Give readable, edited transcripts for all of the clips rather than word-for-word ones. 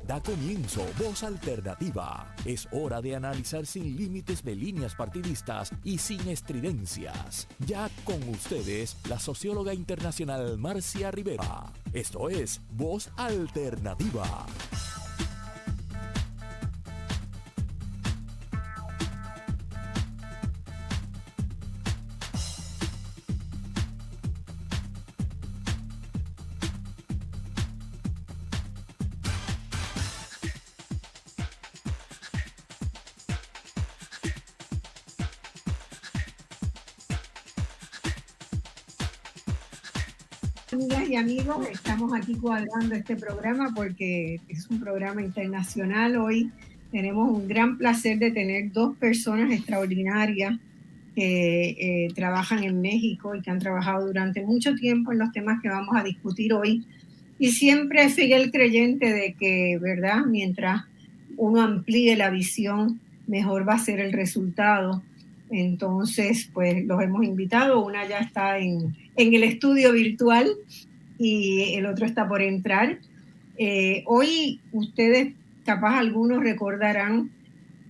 Da comienzo Voz Alternativa. Es hora de analizar sin límites de líneas partidistas y sin estridencias. Ya con ustedes, la socióloga internacional Marcia Rivera. Esto es Voz Alternativa. Amigas y amigos, estamos aquí cuadrando este programa porque es un programa internacional. Hoy tenemos un gran placer de tener dos personas extraordinarias que trabajan en México y que han trabajado durante mucho tiempo en los temas que vamos a discutir hoy. Y siempre fiel creyente de que, ¿verdad?, mientras uno amplíe la visión, mejor va a ser el resultado. Entonces, pues los hemos invitado. Una ya está en el estudio virtual y el otro está por entrar. Hoy ustedes, capaz algunos recordarán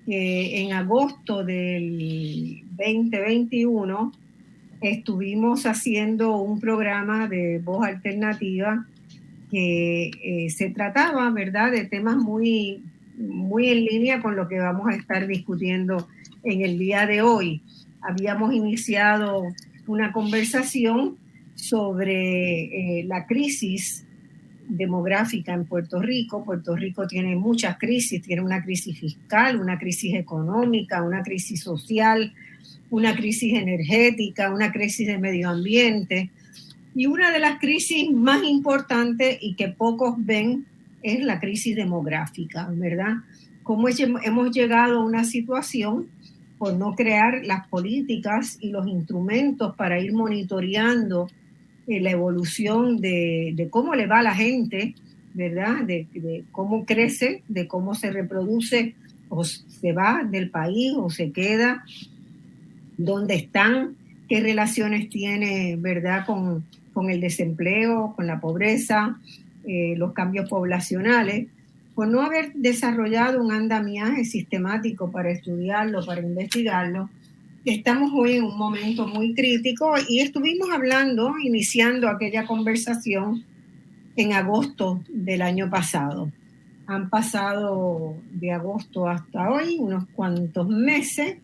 que en agosto del 2021 estuvimos haciendo un programa de Voz Alternativa que se trataba, ¿verdad?, de temas muy en línea con lo que vamos a estar discutiendo en el día de hoy. Habíamos iniciado una conversación sobre la crisis demográfica en Puerto Rico. Puerto Rico tiene muchas crisis, tiene una crisis fiscal, una crisis económica, una crisis social, una crisis energética, una crisis de medio ambiente. Y una de las crisis más importantes y que pocos ven es la crisis demográfica, ¿verdad? Cómo hemos llegado a una situación por no crear las políticas y los instrumentos para ir monitoreando la evolución de cómo le va a la gente, ¿verdad? De cómo crece, de cómo se reproduce, o se va del país o se queda, dónde están, qué relaciones tiene, ¿verdad?, con el desempleo, con la pobreza, los cambios poblacionales. Por no haber desarrollado un andamiaje sistemático para estudiarlo, para investigarlo, estamos hoy en un momento muy crítico y estuvimos iniciando aquella conversación en agosto del año pasado. Han pasado de agosto hasta hoy unos cuantos meses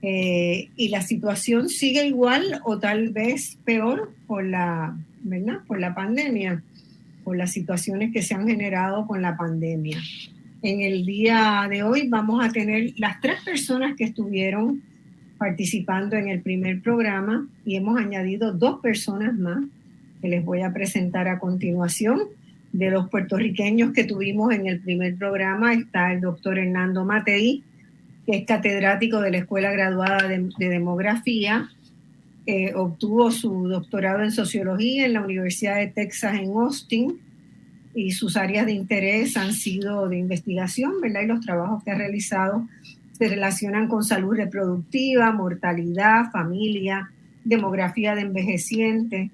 y la situación sigue igual o tal vez peor ¿verdad?, por la pandemia, por las situaciones que se han generado con la pandemia. En el día de hoy vamos a tener las tres personas que estuvieron participando en el primer programa y hemos añadido dos personas más que les voy a presentar a continuación. De los puertorriqueños que tuvimos en el primer programa está el doctor Hernando Matei, que es catedrático de la Escuela Graduada de Demografía. Obtuvo su doctorado en Sociología en la Universidad de Texas en Austin y sus áreas de interés han sido de investigación, ¿verdad? Y los trabajos que ha realizado se relacionan con salud reproductiva, mortalidad, familia, demografía de envejecientes.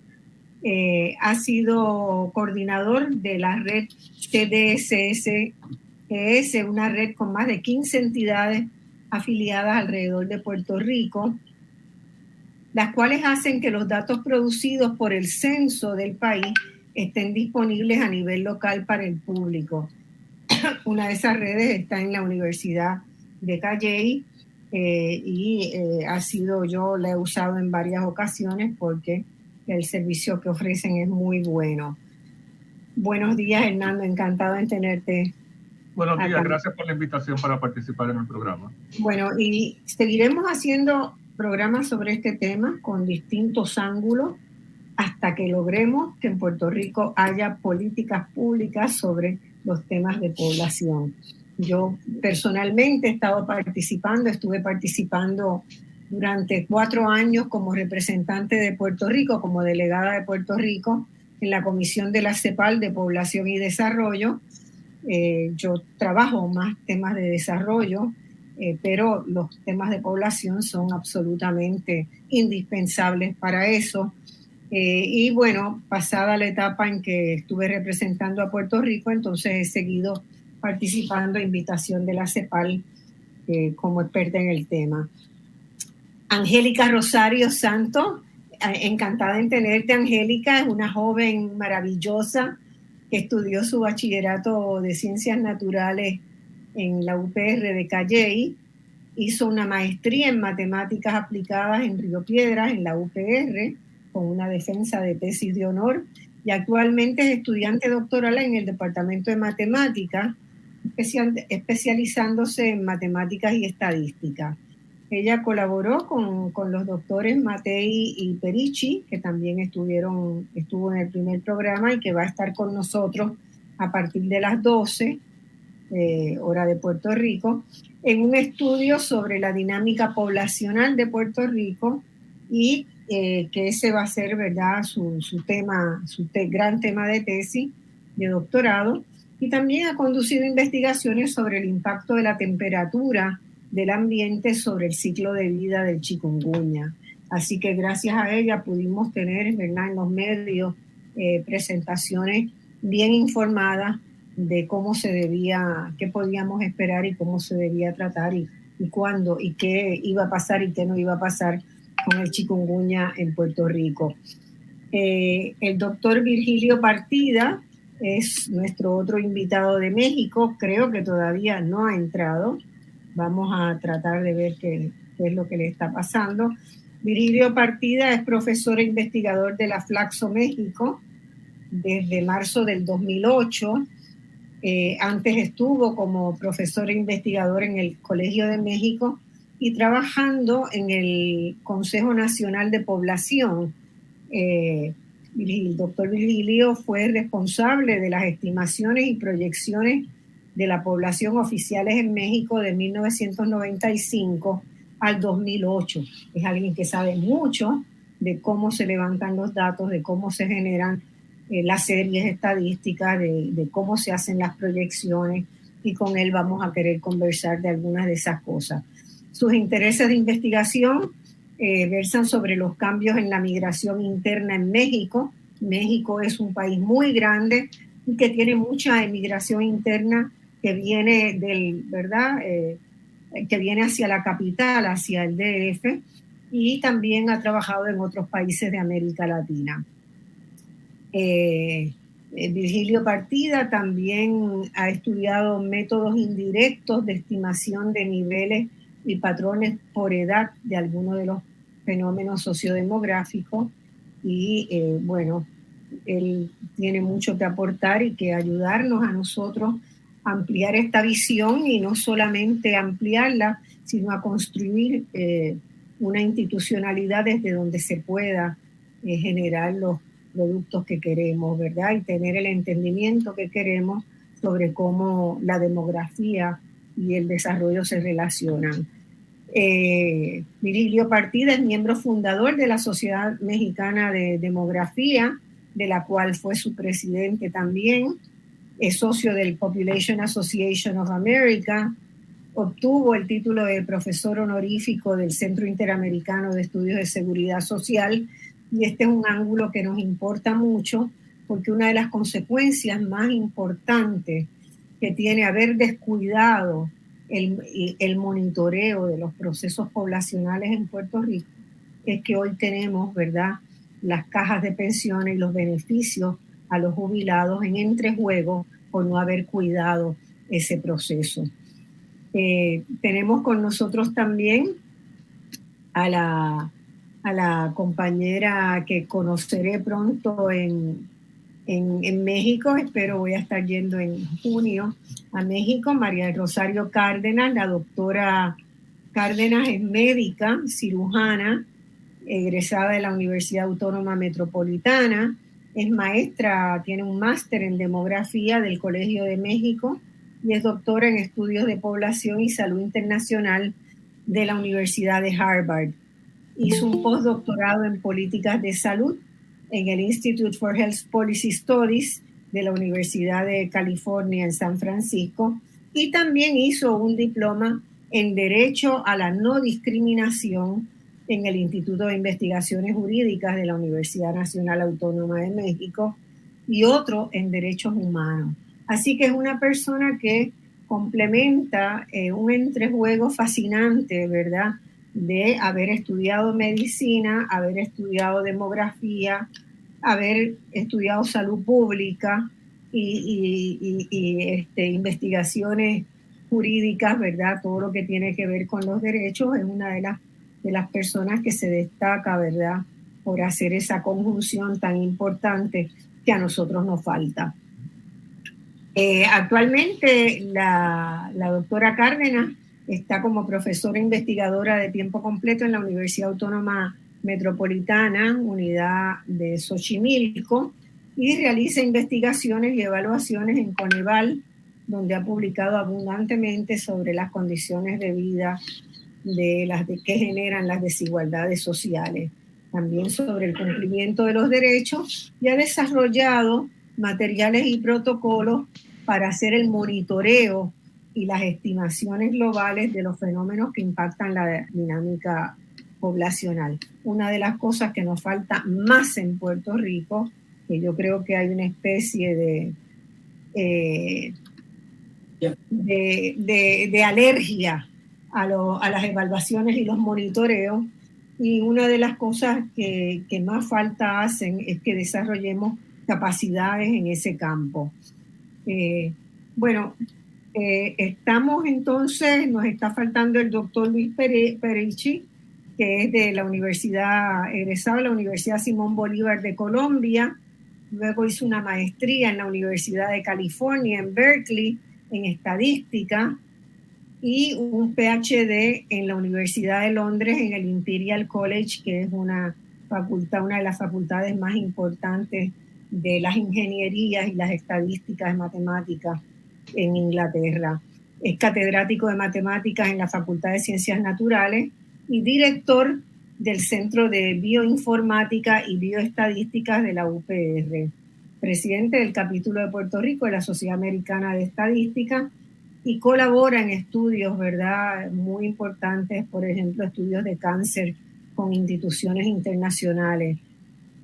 Ha sido coordinador de la red TDSS, que es una red con más de 15 entidades afiliadas alrededor de Puerto Rico, las cuales hacen que los datos producidos por el censo del país estén disponibles a nivel local para el público. Una de esas redes está en la Universidad de Calley yo la he usado en varias ocasiones porque el servicio que ofrecen es muy bueno. Buenos días, Hernando, encantado en tenerte. Buenos días, gracias por la invitación para participar en el programa. Bueno, y seguiremos haciendo programas sobre este tema con distintos ángulos hasta que logremos que en Puerto Rico haya políticas públicas sobre los temas de población. Yo personalmente estuve participando durante 4 años como representante de Puerto Rico, como delegada de Puerto Rico en la Comisión de la CEPAL de Población y Desarrollo. Yo trabajo más temas de desarrollo, pero los temas de población son absolutamente indispensables para eso. Y bueno, pasada la etapa en que estuve representando a Puerto Rico, entonces he seguido participando a invitación de la CEPAL como experta en el tema. Angélica Rosario Santos, encantada en tenerte, Angélica, es una joven maravillosa que estudió su bachillerato de Ciencias Naturales en la UPR de Calley, hizo una maestría en Matemáticas Aplicadas en Río Piedras, en la UPR, con una defensa de tesis de honor, y actualmente es estudiante doctoral en el Departamento de Matemáticas, especializándose en Matemáticas y Estadística. Ella colaboró con los doctores Matei y Perici, que también estuvo en el primer programa y que va a estar con nosotros a partir de las 12, hora de Puerto Rico, en un estudio sobre la dinámica poblacional de Puerto Rico y que ese va a ser, ¿verdad?, su gran tema de tesis de doctorado. Y también ha conducido investigaciones sobre el impacto de la temperatura del ambiente sobre el ciclo de vida del chikungunya. Así que gracias a ella pudimos tener, ¿verdad?, en los medios presentaciones bien informadas de cómo se debía, qué podíamos esperar y cómo se debía tratar y cuándo y qué iba a pasar y qué no iba a pasar con el chikungunya en Puerto Rico. El doctor Virgilio Partida es nuestro otro invitado de México, creo que todavía no ha entrado. Vamos a tratar de ver qué es lo que le está pasando. Virgilio Partida es profesor e investigador de la Flaxo México desde marzo del 2008. Antes estuvo como profesor e investigador en el Colegio de México y trabajando en el Consejo Nacional de Población. El doctor Virgilio fue responsable de las estimaciones y proyecciones de la población oficiales en México de 1995 al 2008. Es alguien que sabe mucho de cómo se levantan los datos, de cómo se generan las series estadísticas, de cómo se hacen las proyecciones, y con él vamos a querer conversar de algunas de esas cosas. Sus intereses de investigación versan sobre los cambios en la migración interna en México. México es un país muy grande y que tiene mucha emigración interna que viene que viene hacia la capital, hacia el DF, y también ha trabajado en otros países de América Latina. Virgilio Partida también ha estudiado métodos indirectos de estimación de niveles y patrones por edad de algunos de los fenómenos sociodemográficos y bueno, él tiene mucho que aportar y que ayudarnos a nosotros a ampliar esta visión y no solamente ampliarla, sino a construir una institucionalidad desde donde se pueda generar los productos que queremos, ¿verdad? Y tener el entendimiento que queremos sobre cómo la demografía y el desarrollo se relacionan. Virgilio Partida es miembro fundador de la Sociedad Mexicana de Demografía, de la cual fue su presidente también. Es socio del Population Association of America. Obtuvo el título de profesor honorífico del Centro Interamericano de Estudios de Seguridad Social, y este es un ángulo que nos importa mucho porque una de las consecuencias más importantes que tiene haber descuidado el monitoreo de los procesos poblacionales en Puerto Rico es que hoy tenemos, ¿verdad?, las cajas de pensiones y los beneficios a los jubilados en entrejuego por no haber cuidado ese proceso. Tenemos con nosotros también a la compañera que conoceré pronto en México, espero voy a estar yendo en junio a México, María Rosario Cárdenas. La doctora Cárdenas es médica, cirujana, egresada de la Universidad Autónoma Metropolitana, es maestra, tiene un máster en demografía del Colegio de México y es doctora en estudios de población y salud internacional de la Universidad de Harvard. Hizo un postdoctorado en políticas de salud en el Institute for Health Policy Studies de la Universidad de California en San Francisco, y también hizo un diploma en Derecho a la No Discriminación en el Instituto de Investigaciones Jurídicas de la Universidad Nacional Autónoma de México y otro en Derechos Humanos. Así que es una persona que complementa un entrejuego fascinante, ¿verdad? De haber estudiado medicina, haber estudiado demografía, haber estudiado salud pública y investigaciones jurídicas, ¿verdad? Todo lo que tiene que ver con los derechos. Es una de las personas que se destaca, ¿verdad? Por hacer esa conjunción tan importante que a nosotros nos falta. Actualmente la doctora Cárdenas está como profesora investigadora de tiempo completo en la Universidad Autónoma Metropolitana, unidad de Xochimilco, y realiza investigaciones y evaluaciones en Coneval, donde ha publicado abundantemente sobre las condiciones de vida que generan las desigualdades sociales, también sobre el cumplimiento de los derechos, y ha desarrollado materiales y protocolos para hacer el monitoreo y las estimaciones globales de los fenómenos que impactan la dinámica poblacional. Una de las cosas que nos falta más en Puerto Rico, que yo creo que hay una especie de alergia a las evaluaciones y los monitoreos, y una de las cosas que más falta hacen es que desarrollemos capacidades en ese campo. Estamos entonces, nos está faltando el doctor Luis Perichi, que es de la Universidad, egresado de la Universidad Simón Bolívar de Colombia, luego hizo una maestría en la Universidad de California, en Berkeley, en estadística, y un PhD en la Universidad de Londres, en el Imperial College, que es una de las facultades más importantes de las ingenierías y las estadísticas matemáticas en Inglaterra. Es catedrático de matemáticas en la Facultad de Ciencias Naturales y director del Centro de Bioinformática y Bioestadísticas de la UPR. Presidente del capítulo de Puerto Rico de la Sociedad Americana de Estadística, y colabora en estudios, ¿verdad?, muy importantes, por ejemplo, estudios de cáncer con instituciones internacionales.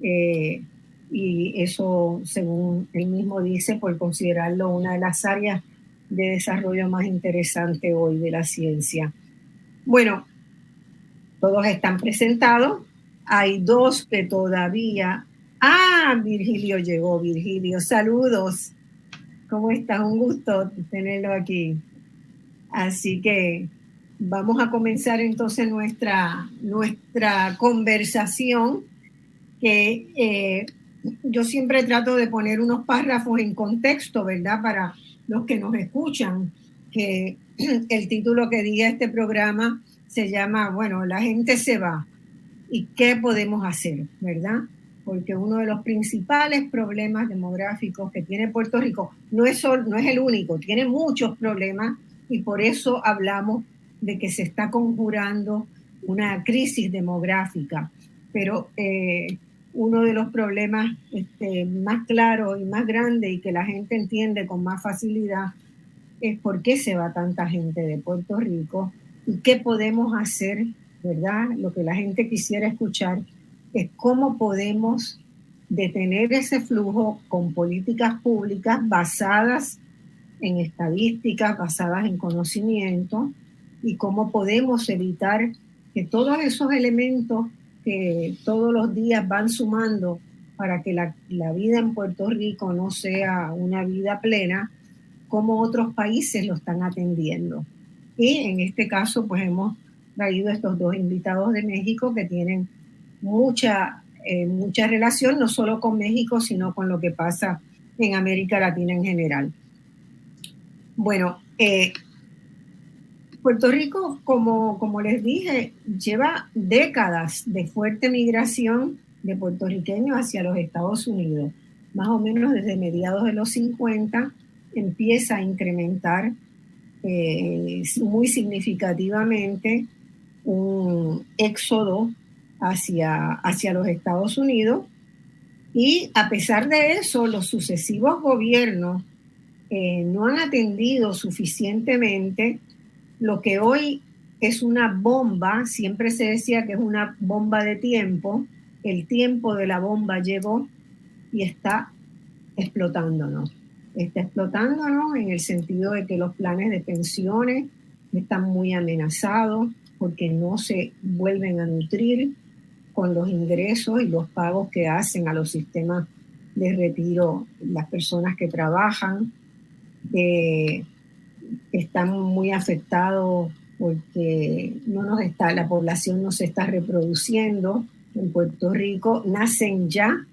Y eso, según él mismo dice, por considerarlo una de las áreas de desarrollo más interesantes hoy de la ciencia. Bueno, todos están presentados. Hay dos que todavía... Virgilio llegó. Virgilio, saludos. ¿Cómo estás? Un gusto tenerlo aquí. Así que vamos a comenzar entonces nuestra conversación, que yo siempre trato de poner unos párrafos en contexto, ¿verdad? Para los que nos escuchan, que el título que diga este programa se llama, bueno, la gente se va y qué podemos hacer, ¿verdad? Porque uno de los principales problemas demográficos que tiene Puerto Rico no es el único, tiene muchos problemas, y por eso hablamos de que se está conjurando una crisis demográfica. Pero uno de los problemas más claros y más grandes y que la gente entiende con más facilidad es por qué se va tanta gente de Puerto Rico y qué podemos hacer, ¿verdad? Lo que la gente quisiera escuchar es cómo podemos detener ese flujo con políticas públicas basadas en estadísticas, basadas en conocimiento, y cómo podemos evitar que todos esos elementos que todos los días van sumando para que la vida en Puerto Rico no sea una vida plena, como otros países lo están atendiendo. Y en este caso, pues hemos traído estos dos invitados de México que tienen mucha relación, no solo con México, sino con lo que pasa en América Latina en general. Bueno, Puerto Rico, como les dije, lleva décadas de fuerte migración de puertorriqueños hacia los Estados Unidos. Más o menos desde mediados de los 50 empieza a incrementar muy significativamente un éxodo hacia los Estados Unidos, y a pesar de eso, los sucesivos gobiernos no han atendido suficientemente lo que hoy es una bomba. Siempre se decía que es una bomba de tiempo. El tiempo de la bomba llegó y está explotándonos. está explotando, ¿no? En el sentido de que los planes de pensiones están muy amenazados porque no se vuelven a nutrir con los ingresos y los pagos que hacen a los sistemas de retiro las personas que trabajan. Están muy afectados porque la población no se está reproduciendo. En Puerto Rico nacen ya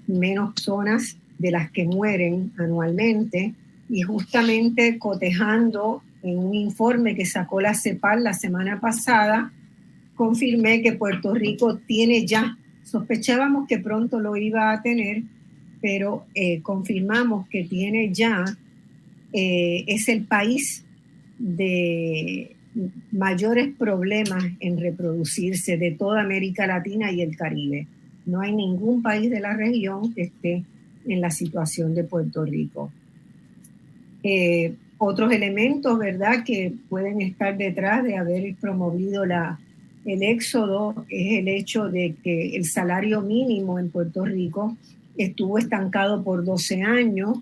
menos personas de las que mueren anualmente, y justamente cotejando en un informe que sacó la CEPAL la semana pasada, confirmé que Puerto Rico tiene ya, sospechábamos que pronto lo iba a tener, pero confirmamos que tiene ya, es el país de mayores problemas en reproducirse de toda América Latina y el Caribe. No hay ningún país de la región que esté en la situación de Puerto Rico. Otros elementos, ¿verdad?, que pueden estar detrás de haber promovido el éxodo es el hecho de que el salario mínimo en Puerto Rico estuvo estancado por 12 años,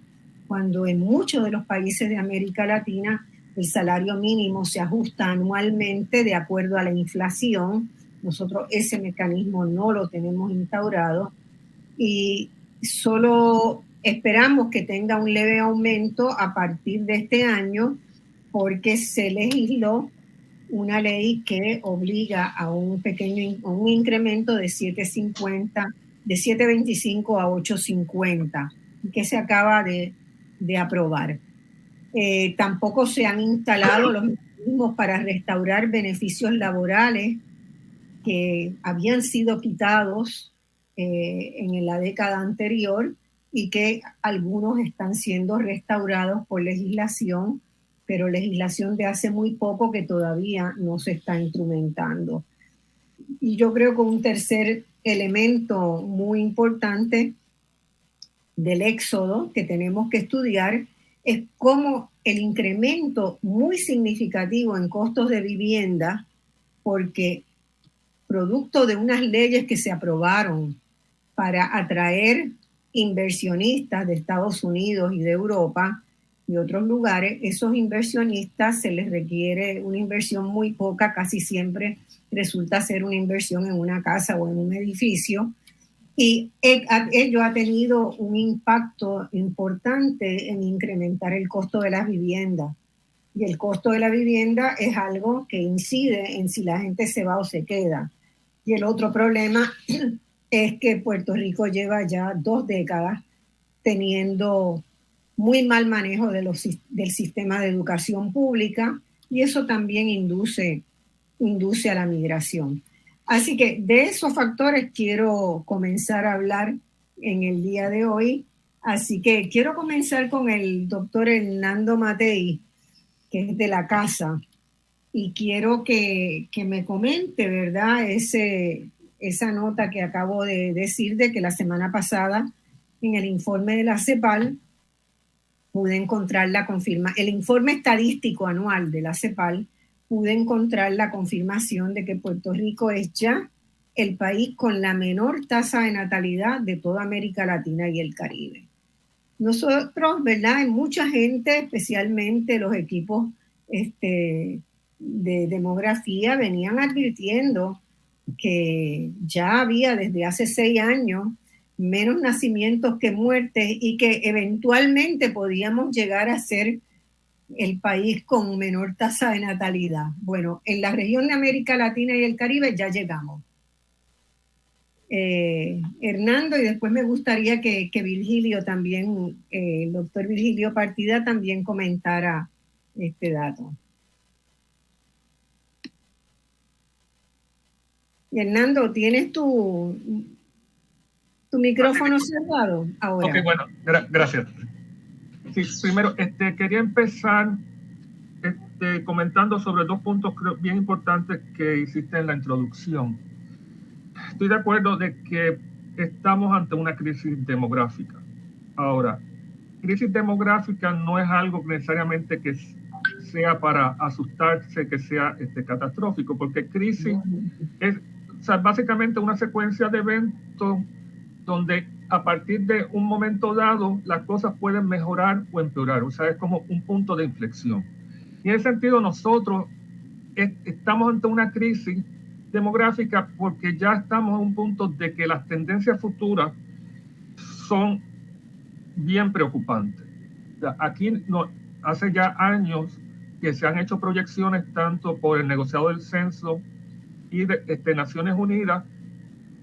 cuando en muchos de los países de América Latina el salario mínimo se ajusta anualmente de acuerdo a la inflación. Nosotros ese mecanismo no lo tenemos instaurado y solo esperamos que tenga un leve aumento a partir de este año, porque se legisló una ley que obliga a un incremento de 7.25 a 8.50, que se acaba de aprobar. Tampoco se han instalado los mecanismos para restaurar beneficios laborales que habían sido quitados en la década anterior y que algunos están siendo restaurados por legislación, pero legislación de hace muy poco que todavía no se está instrumentando. Y yo creo que un tercer elemento muy importante del éxodo que tenemos que estudiar es cómo el incremento muy significativo en costos de vivienda, porque producto de unas leyes que se aprobaron para atraer inversionistas de Estados Unidos y de Europa y otros lugares, esos inversionistas se les requiere una inversión muy poca, casi siempre resulta ser una inversión en una casa o en un edificio, y ello ha tenido un impacto importante en incrementar el costo de las viviendas. Y el costo de la vivienda es algo que incide en si la gente se va o se queda. Y el otro problema es que Puerto Rico lleva ya 2 décadas teniendo muy mal manejo del sistema de educación pública, y eso también induce a la migración. Así que de esos factores quiero comenzar a hablar en el día de hoy. Así que quiero comenzar con el doctor Hernando Matei, que es de la casa, y quiero que me comente, ¿verdad?, esa nota que acabo de decir, de que la semana pasada en el informe de la CEPAL pude encontrar el informe estadístico anual de la CEPAL, pude encontrar la confirmación de que Puerto Rico es ya el país con la menor tasa de natalidad de toda América Latina y el Caribe. Nosotros, ¿verdad?, hay mucha gente, especialmente los equipos de demografía, venían advirtiendo que ya había desde hace 6 años menos nacimientos que muertes y que eventualmente podíamos llegar a ser el país con menor tasa de natalidad. Bueno, en la región de América Latina y el Caribe ya llegamos. Hernando, y después me gustaría que Virgilio también, el doctor Virgilio Partida, también comentara este dato. Hernando, ¿tienes tu micrófono cerrado ahora? Ok, bueno, gracias. Sí, primero, quería empezar comentando sobre 2 puntos bien importantes que hiciste en la introducción. Estoy de acuerdo de que estamos ante una crisis demográfica. Ahora, crisis demográfica no es algo necesariamente que sea para asustarse, que sea catastrófico, porque crisis es, o sea, básicamente una secuencia de eventos donde a partir de un momento dado las cosas pueden mejorar o empeorar, o sea, es como un punto de inflexión. Y en ese sentido nosotros estamos ante una crisis demográfica porque ya estamos a un punto de que las tendencias futuras son bien preocupantes. O sea, aquí hace ya años que se han hecho proyecciones tanto por el negociado del censo y de Naciones Unidas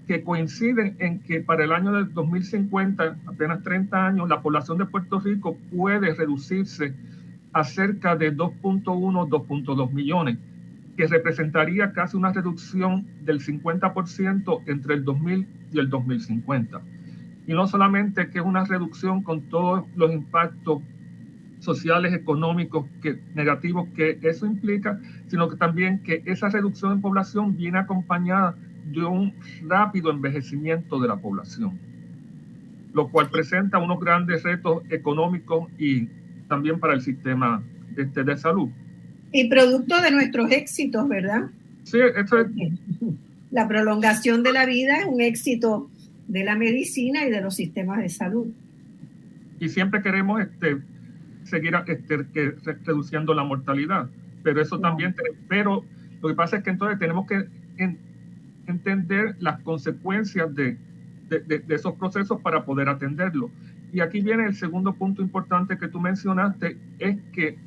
que coinciden en que para el año del 2050, apenas 30 años, la población de Puerto Rico puede reducirse a cerca de 2.1, 2.2 millones, que representaría casi una reducción del 50% entre el 2000 y el 2050. Y no solamente que es una reducción con todos los impactos sociales, económicos, negativos que eso implica, sino que también que esa reducción en población viene acompañada de un rápido envejecimiento de la población, lo cual presenta unos grandes retos económicos y también para el sistema de salud. Y producto de nuestros éxitos, ¿verdad? Sí, eso es. La prolongación de la vida es un éxito de la medicina y de los sistemas de salud. Y siempre queremos seguir reduciendo la mortalidad, pero eso también, pero lo que pasa es que entonces tenemos que entender las consecuencias de esos procesos para poder atenderlo. Y aquí viene el segundo punto importante que tú mencionaste, es que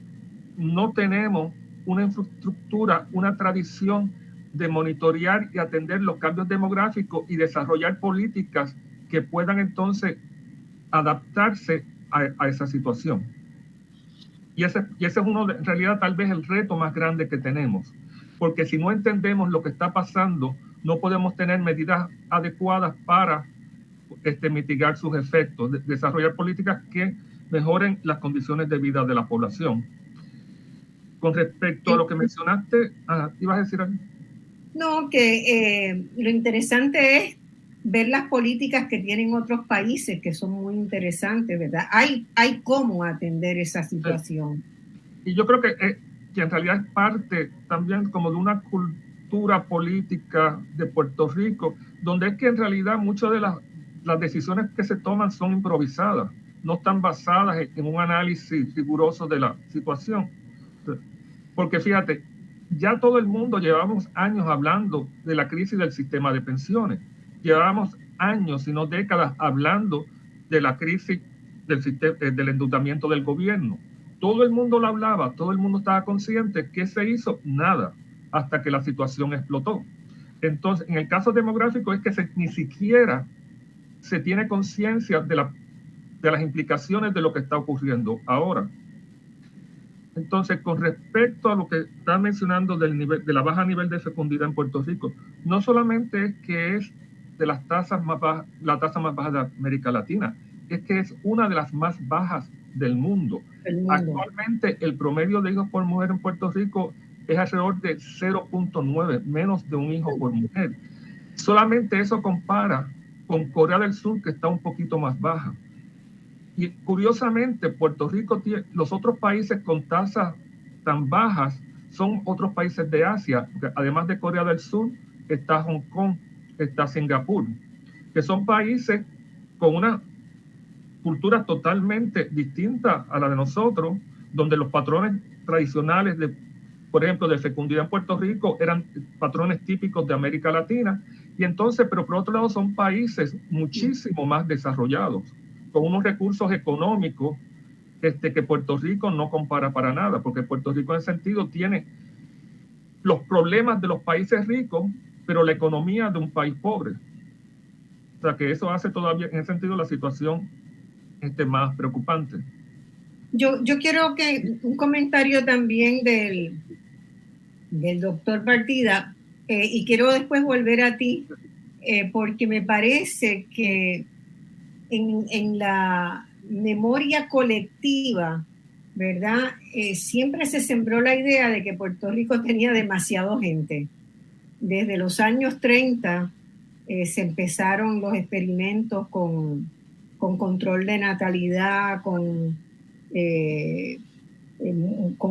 no tenemos una infraestructura, una tradición de monitorear y atender los cambios demográficos y desarrollar políticas que puedan entonces adaptarse a esa situación. Y ese es uno, en realidad, tal vez el reto más grande que tenemos, porque si no entendemos lo que está pasando, no podemos tener medidas adecuadas para mitigar sus efectos, desarrollar políticas que mejoren las condiciones de vida de la población. Con respecto a lo que mencionaste, ¿ibas a decir algo? No, que lo interesante es ver las políticas que tienen otros países, que son muy interesantes, ¿verdad? Hay cómo atender esa situación. Y yo creo que en realidad es parte también como de una cultura política de Puerto Rico, donde es que en realidad muchas de las decisiones que se toman son improvisadas, no están basadas en un análisis riguroso de la situación. Porque fíjate, ya todo el mundo llevamos años hablando de la crisis del sistema de pensiones. Llevamos años, si no décadas, hablando de la crisis del endeudamiento del gobierno. Todo el mundo lo hablaba, todo el mundo estaba consciente. ¿Qué se hizo? Nada, hasta que la situación explotó. Entonces, en el caso demográfico es que ni siquiera se tiene conciencia de las implicaciones de lo que está ocurriendo ahora. Entonces, con respecto a lo que está mencionando de la baja nivel de fecundidad en Puerto Rico, no solamente es que es de las tasas más bajas, la tasa más baja de América Latina, es que es una de las más bajas del mundo. Actualmente, el promedio de hijos por mujer en Puerto Rico es alrededor de 0.9, menos de un hijo por mujer. Solamente eso compara con Corea del Sur, que está un poquito más baja. Y curiosamente, Puerto Rico tiene, los otros países con tasas tan bajas son otros países de Asia. Además de Corea del Sur, está Hong Kong, está Singapur, que son países con una cultura totalmente distinta a la de nosotros, donde los patrones tradicionales, por ejemplo, de fecundidad en Puerto Rico eran patrones típicos de América Latina. Y entonces, pero por otro lado, son países muchísimo más desarrollados, con unos recursos económicos que Puerto Rico no compara para nada, porque Puerto Rico en ese sentido tiene los problemas de los países ricos, pero la economía de un país pobre. O sea que eso hace todavía en ese sentido la situación más preocupante. Yo quiero que un comentario también del doctor Partida, y quiero después volver a ti, porque me parece que en la memoria colectiva, ¿verdad? Siempre se sembró la idea de que Puerto Rico tenía demasiada gente. Desde los años 30 se empezaron los experimentos con control de natalidad, con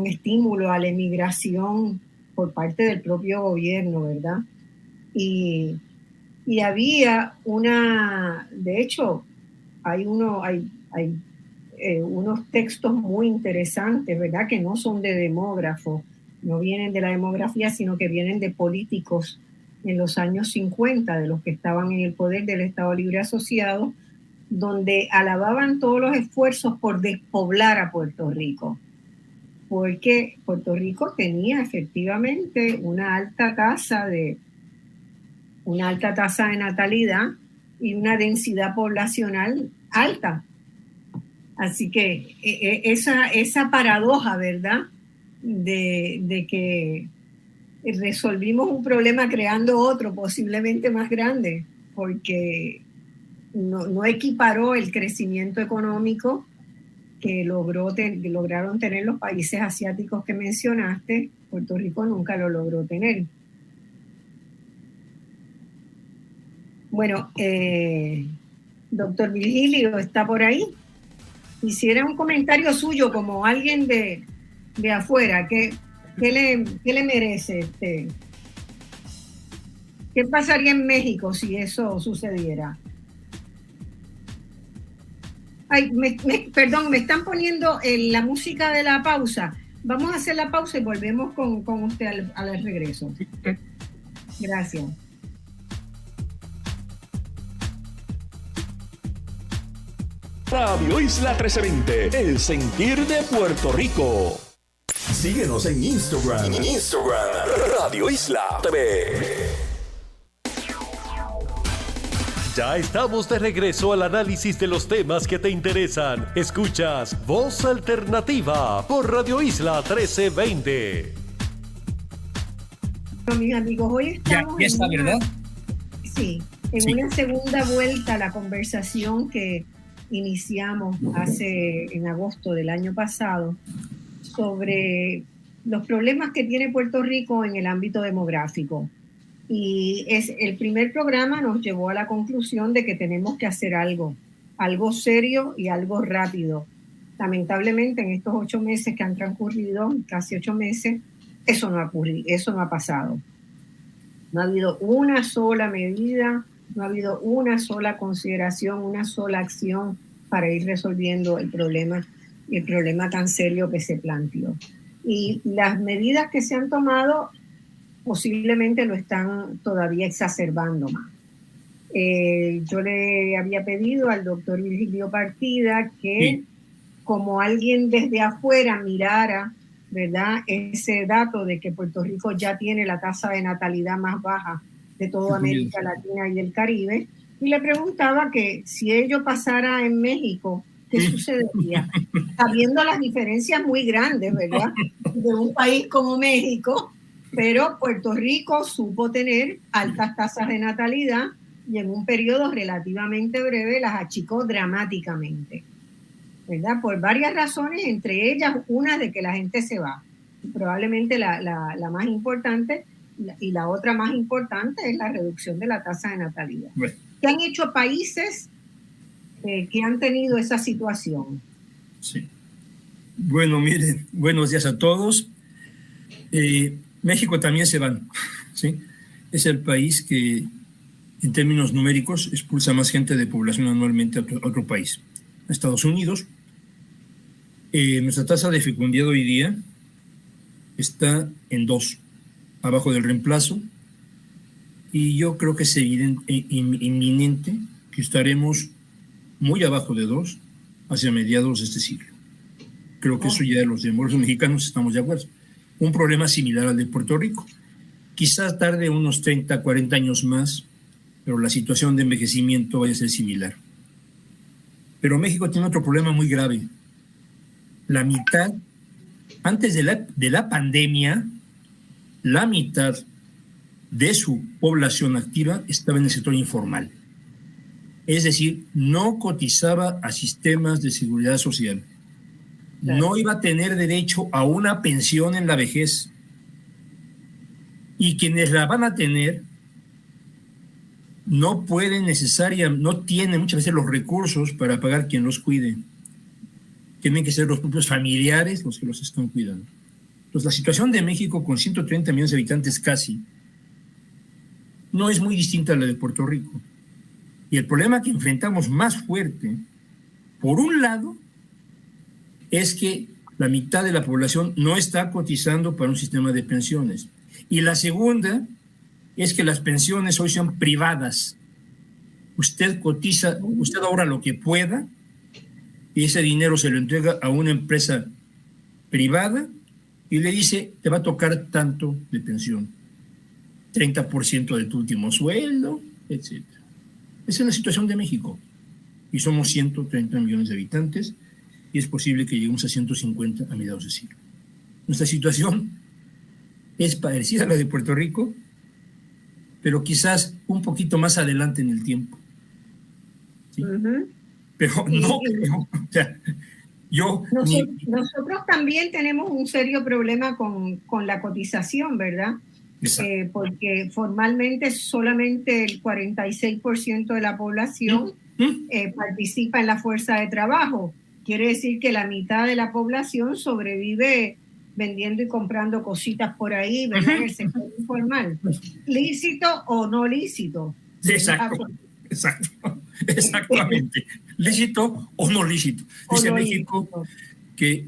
estímulo a la emigración por parte del propio gobierno, ¿verdad? Y había de hecho, hay unos textos muy interesantes, ¿verdad? Que no son de demógrafos, no vienen de la demografía, sino que vienen de políticos en los años 50, de los que estaban en el poder del Estado Libre Asociado, donde alababan todos los esfuerzos por despoblar a Puerto Rico, porque Puerto Rico tenía efectivamente una alta tasa de natalidad y una densidad poblacional alta. Así que esa paradoja, ¿verdad?, de que resolvimos un problema creando otro posiblemente más grande, porque no equiparó el crecimiento económico que lograron tener los países asiáticos que mencionaste. Puerto Rico nunca lo logró tener. Bueno, doctor Virgilio, ¿está por ahí? Quisiera un comentario suyo como alguien de afuera. ¿Qué le merece? ¿Qué pasaría en México si eso sucediera? Ay, perdón, me están poniendo la música de la pausa. Vamos a hacer la pausa y volvemos con usted al regreso. Gracias. Radio Isla 1320, el sentir de Puerto Rico. Síguenos en Instagram. Radio Isla TV. Ya estamos de regreso al análisis de los temas que te interesan. Escuchas Voz Alternativa por Radio Isla 1320. Bueno, mis amigos, hoy estamos ya está, ¿verdad? Sí, en una segunda vuelta a la conversación que iniciamos en agosto del año pasado sobre los problemas que tiene Puerto Rico en el ámbito demográfico. Y el primer programa nos llevó a la conclusión de que tenemos que hacer algo serio y algo rápido. Lamentablemente, en estos 8 meses que han transcurrido, casi 8 meses, eso no ha pasado. No ha habido una sola medida, no ha habido una sola consideración, una sola acción para ir resolviendo el problema tan serio que se planteó. Y las medidas que se han tomado posiblemente lo están todavía exacerbando más. Yo le había pedido al doctor Virgilio Partida que como alguien desde afuera mirara, ¿verdad?, ese dato de que Puerto Rico ya tiene la tasa de natalidad más baja de toda América Latina y del Caribe, y le preguntaba que si ello pasara en México, ¿qué sucedería? Sabiendo las diferencias muy grandes, ¿verdad?, de un país como México, pero Puerto Rico supo tener altas tasas de natalidad y en un periodo relativamente breve las achicó dramáticamente, ¿verdad? Por varias razones, entre ellas una de que la gente se va. Probablemente la más importante y la otra más importante es la reducción de la tasa de natalidad. Bueno. ¿Qué han hecho países que han tenido esa situación? Sí. Bueno, miren, buenos días a todos. México también se van, ¿sí? Es el país que, en términos numéricos, expulsa más gente de población anualmente a otro país. Estados Unidos, nuestra tasa de fecundidad hoy día está en 2, abajo del reemplazo, y yo creo que es inminente que estaremos muy abajo de 2 hacia mediados de este siglo. Creo que eso ya los demógrafos mexicanos estamos de acuerdo. Un problema similar al de Puerto Rico. Quizás tarde unos 30, 40 años más, pero la situación de envejecimiento vaya a ser similar. Pero México tiene otro problema muy grave. La mitad, antes de la pandemia, la mitad de su población activa estaba en el sector informal. Es decir, no cotizaba a sistemas de seguridad social. No iba a tener derecho a una pensión en la vejez. Y quienes la van a tener no tienen muchas veces los recursos para pagar quien los cuide. Tienen que ser los propios familiares los que los están cuidando. Entonces, la situación de México, con 130 millones de habitantes casi, no es muy distinta a la de Puerto Rico. Y el problema que enfrentamos más fuerte Por un lado, es que la mitad de la población no está cotizando para un sistema de pensiones. Y la segunda es que las pensiones hoy son privadas. Usted cotiza, usted ahorra lo que pueda y ese dinero se lo entrega a una empresa privada y le dice, te va a tocar tanto de pensión, 30% de tu último sueldo, etc. Esa es la situación de México. Y somos 130 millones de habitantes y es posible que lleguemos a 150 a mediados de siglo. Nuestra situación es parecida a la de Puerto Rico, pero quizás un poquito más adelante en el tiempo. ¿Sí? Pero no creo. O sea, nosotros también tenemos un serio problema con la cotización, ¿verdad? Porque formalmente solamente el 46% de la población participa en la fuerza de trabajo. Quiere decir que la mitad de la población sobrevive vendiendo y comprando cositas por ahí, ¿verdad? En el sector informal. ¿Lícito o no lícito? Exactamente. ¿Lícito o no lícito? Dice México que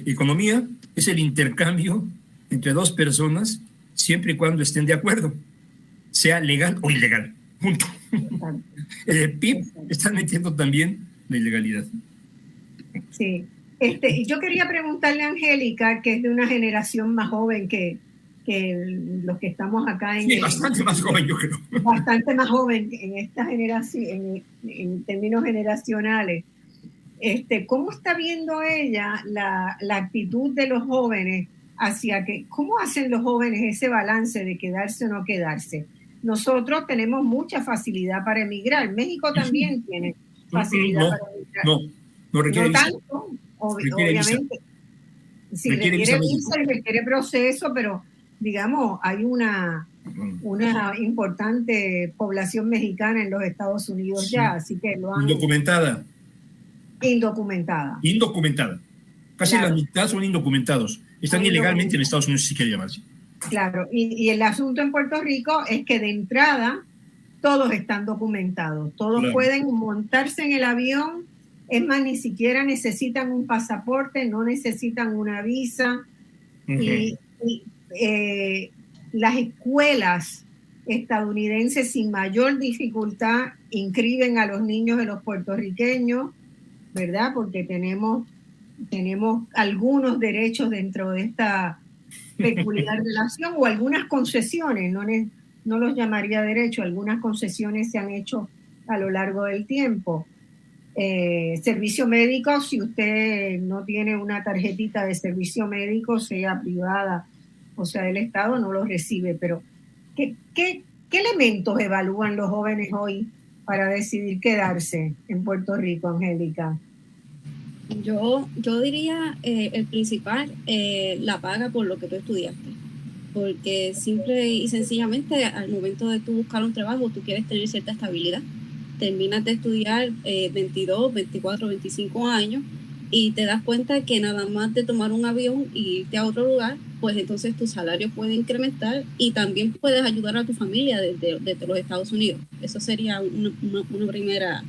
economía es el intercambio entre dos personas siempre y cuando estén de acuerdo, sea legal o ilegal. Punto. El PIB está metiendo también la ilegalidad. Sí. Yo quería preguntarle a Angélica, que es de una generación más joven que los que estamos acá en... Sí, bastante más joven, yo creo. Bastante más joven en esta generación, en términos generacionales. ¿Cómo está viendo ella la actitud de los jóvenes hacia que... ¿Cómo hacen los jóvenes ese balance de quedarse o no quedarse? Nosotros tenemos mucha facilidad para emigrar. México también tiene facilidad para emigrar. No requiere visa. Tanto, obviamente. Sí, requiere visa y requiere proceso, pero digamos, hay una importante población mexicana en los Estados Unidos ya, así que lo han... Indocumentada. Casi la mitad son indocumentados. Están ilegalmente en Estados Unidos, si quiere llamarse. Claro, y el asunto en Puerto Rico es que de entrada todos están documentados, todos pueden montarse en el avión, es más, ni siquiera necesitan un pasaporte, no necesitan una visa, y las escuelas estadounidenses sin mayor dificultad inscriben a los niños de los puertorriqueños, ¿verdad? Porque tenemos algunos derechos dentro de esta peculiar relación o algunas concesiones, no los llamaría derecho, algunas concesiones se han hecho a lo largo del tiempo. Servicio médico, si usted no tiene una tarjetita de servicio médico, sea privada o sea del Estado, no lo recibe, pero ¿qué elementos evalúan los jóvenes hoy para decidir quedarse en Puerto Rico, Angélica? Yo diría el principal, la paga por lo que tú estudiaste, porque simple y sencillamente al momento de tú buscar un trabajo, tú quieres tener cierta estabilidad. Terminas de estudiar 22, 24, 25 años y te das cuenta que nada más de tomar un avión y irte a otro lugar, pues entonces tu salario puede incrementar y también puedes ayudar a tu familia desde los Estados Unidos. Eso sería una primera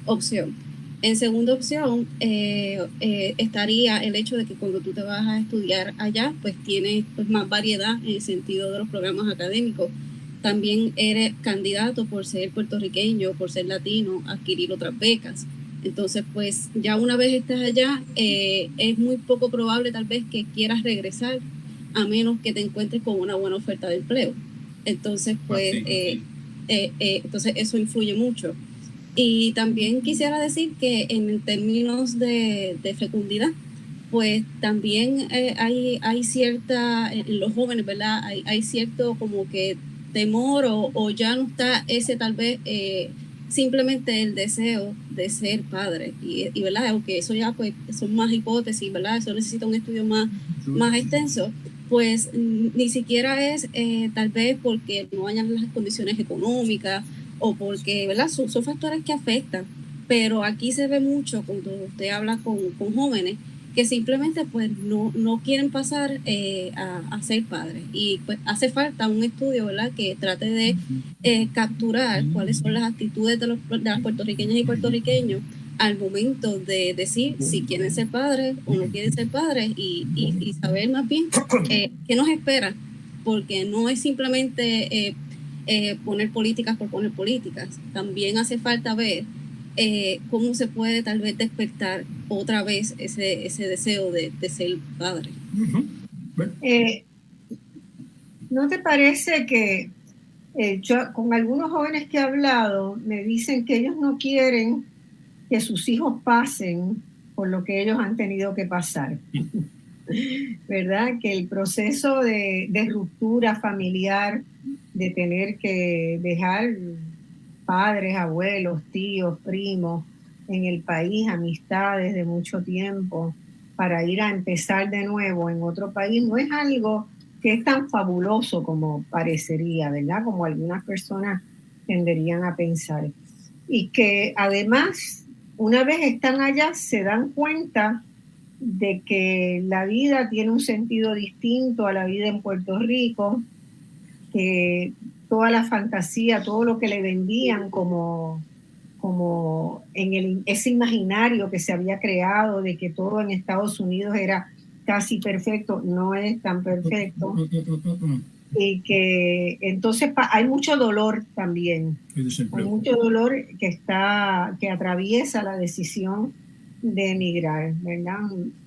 opción. En segunda opción estaría el hecho de que cuando tú te vas a estudiar allá, pues tienes más variedad en el sentido de los programas académicos. También eres candidato por ser puertorriqueño, por ser latino, a adquirir otras becas. Entonces, pues ya una vez estás allá, es muy poco probable tal vez que quieras regresar, a menos que te encuentres con una buena oferta de empleo. Entonces, pues, entonces eso influye mucho. Y también quisiera decir que en términos de fecundidad, pues también hay cierta, en los jóvenes, ¿verdad? Hay cierto como que temor o ya no está ese tal vez simplemente el deseo de ser padre. Y ¿verdad? Aunque eso ya pues son más hipótesis, ¿verdad? Eso necesita un estudio más extenso. Pues ni siquiera es tal vez porque no hayan las condiciones económicas o porque, ¿verdad? Son factores que afectan, pero aquí se ve mucho cuando usted habla con jóvenes que simplemente pues no quieren pasar a ser padres. Y pues hace falta un estudio, ¿verdad?, que trate de capturar cuáles son las actitudes de las puertorriqueñas y puertorriqueños al momento de decir si quieren ser padres o no quieren ser padres, y saber más bien qué nos espera, porque no es simplemente poner políticas por poner políticas. También hace falta ver cómo se puede tal vez despertar otra vez ese deseo de ser padre. Bueno. ¿No te parece que yo con algunos jóvenes que he hablado me dicen que ellos no quieren que sus hijos pasen por lo que ellos han tenido que pasar? ¿Verdad? Que el proceso de ruptura familiar, de tener que dejar padres, abuelos, tíos, primos en el país, amistades de mucho tiempo, para ir a empezar de nuevo en otro país, no es algo que es tan fabuloso como parecería, ¿verdad? Como algunas personas tenderían a pensar. Y que además, una vez están allá, se dan cuenta de que la vida tiene un sentido distinto a la vida en Puerto Rico, que toda la fantasía, todo lo que le vendían como en ese imaginario que se había creado de que todo en Estados Unidos era casi perfecto, no es tan perfecto. Y que entonces hay mucho dolor también. Hay mucho dolor que atraviesa la decisión de emigrar, ¿verdad?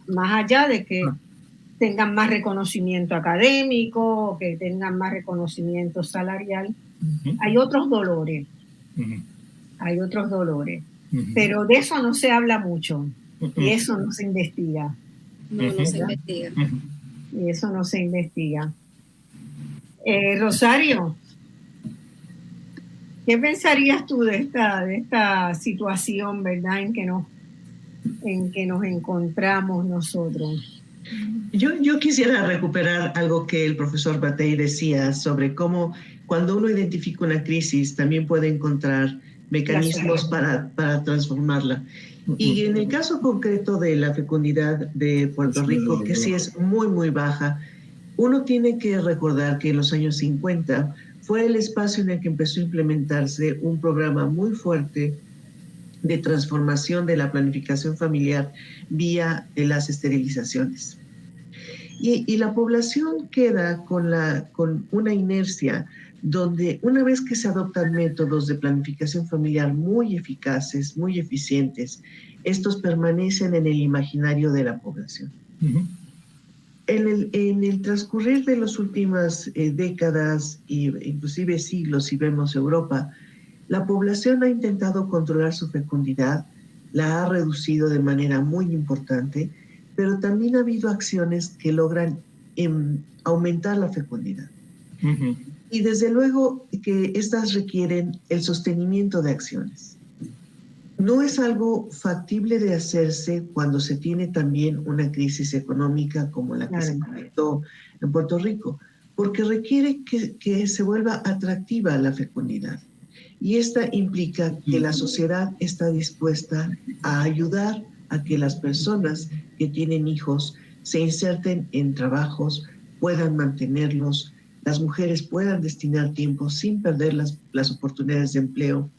Más allá de que tengan más reconocimiento académico, que tengan más reconocimiento salarial, hay otros dolores. Hay otros dolores. Pero de eso no se habla mucho. Y eso no se investiga. No se investiga. Y eso no se investiga. Rosario, ¿qué pensarías tú de esta situación, verdad, en que nos encontramos nosotros? Yo quisiera recuperar algo que el profesor Batey decía sobre cómo cuando uno identifica una crisis también puede encontrar mecanismos para transformarla. Y en el caso concreto de la fecundidad de Puerto Rico, que sí es muy, muy baja, uno tiene que recordar que en los años 50 fue el espacio en el que empezó a implementarse un programa muy fuerte de transformación de la planificación familiar vía las esterilizaciones. Y la población queda con una inercia donde una vez que se adoptan métodos de planificación familiar muy eficaces, muy eficientes, estos permanecen en el imaginario de la población. En el transcurrir de las últimas décadas e inclusive siglos, si vemos Europa, la población ha intentado controlar su fecundidad, la ha reducido de manera muy importante, pero también ha habido acciones que logran aumentar la fecundidad. Y desde luego que estas requieren el sostenimiento de acciones. No es algo factible de hacerse cuando se tiene también una crisis económica como la que se comentó en Puerto Rico, porque requiere que se vuelva atractiva la fecundidad. Y esta implica que la sociedad está dispuesta a ayudar a que las personas que tienen hijos se inserten en trabajos, puedan mantenerlos, las mujeres puedan destinar tiempo sin perder las oportunidades de empleo.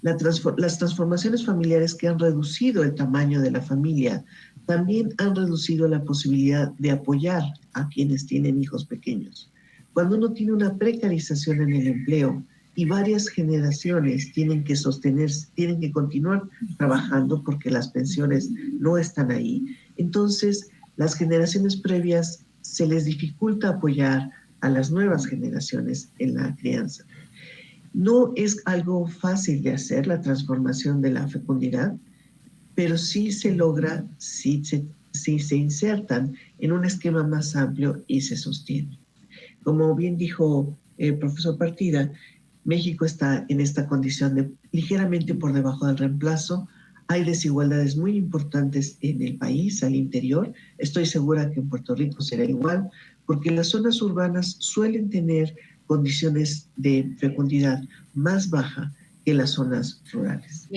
Las transformaciones familiares que han reducido el tamaño de la familia también han reducido la posibilidad de apoyar a quienes tienen hijos pequeños. Cuando uno tiene una precarización en el empleo y varias generaciones tienen que sostenerse, tienen que continuar trabajando porque las pensiones no están ahí, entonces las generaciones previas se les dificulta apoyar a las nuevas generaciones en la crianza. No es algo fácil de hacer la transformación de la fecundidad, pero sí se logra si se insertan en un esquema más amplio y se sostienen. Como bien dijo el profesor Partida, México está en esta condición de ligeramente por debajo del reemplazo. Hay desigualdades muy importantes en el país, al interior. Estoy segura que en Puerto Rico será igual, porque las zonas urbanas suelen tener condiciones de fecundidad más baja que las zonas rurales.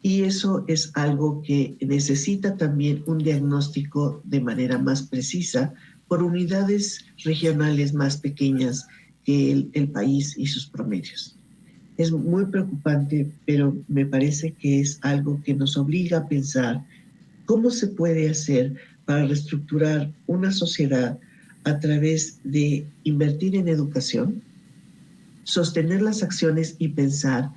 Y eso es algo que necesita también un diagnóstico de manera más precisa por unidades regionales más pequeñas que el país y sus promedios. Es muy preocupante, pero me parece que es algo que nos obliga a pensar cómo se puede hacer para reestructurar una sociedad a través de invertir en educación, sostener las acciones y pensar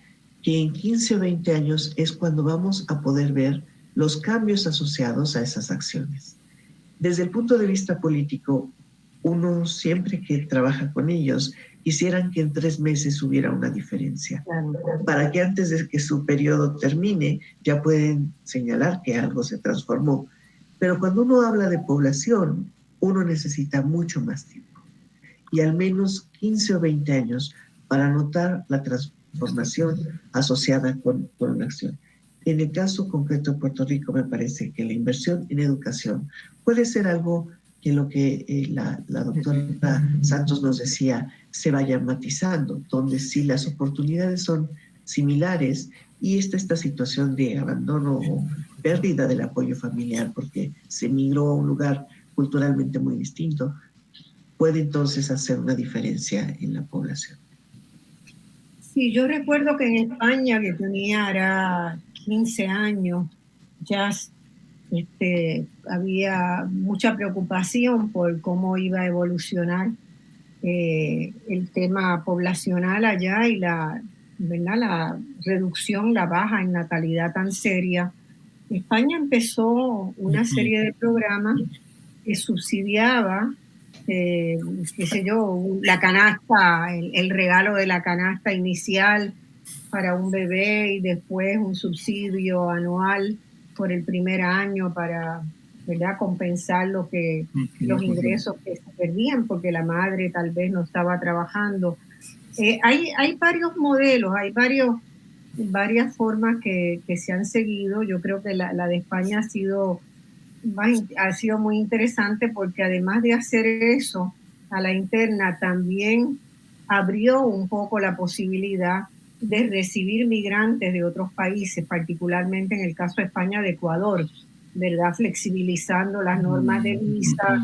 que en 15 o 20 años es cuando vamos a poder ver los cambios asociados a esas acciones. Desde el punto de vista político, uno siempre que trabaja con ellos quisieran que en 3 meses hubiera una diferencia, para que antes de que su periodo termine ya pueden señalar que algo se transformó. Pero cuando uno habla de población, uno necesita mucho más tiempo y al menos 15 o 20 años para notar la transformación asociada con una acción. En el caso concreto de Puerto Rico, me parece que la inversión en educación puede ser algo que lo que la doctora Santos nos decía se vaya matizando, donde si las oportunidades son similares y esta situación de abandono o pérdida del apoyo familiar porque se migró a un lugar culturalmente muy distinto, puede entonces hacer una diferencia en la población. Sí, yo recuerdo que en España, que tenía ahora 15 años, ya había mucha preocupación por cómo iba a evolucionar el tema poblacional allá y ¿verdad? La reducción, la baja en natalidad tan seria. España empezó una serie de programas que subsidiaba, qué sé yo, la canasta, el regalo de la canasta inicial para un bebé y después un subsidio anual por el primer año para, ¿verdad?, compensar los ingresos que se perdían porque la madre tal vez no estaba trabajando. Hay varios modelos, hay varias formas que se han seguido. Yo creo que la de España ha sido muy interesante porque además de hacer eso a la interna, también abrió un poco la posibilidad de recibir migrantes de otros países, particularmente en el caso de España, de Ecuador, ¿verdad? Flexibilizando las normas de visa,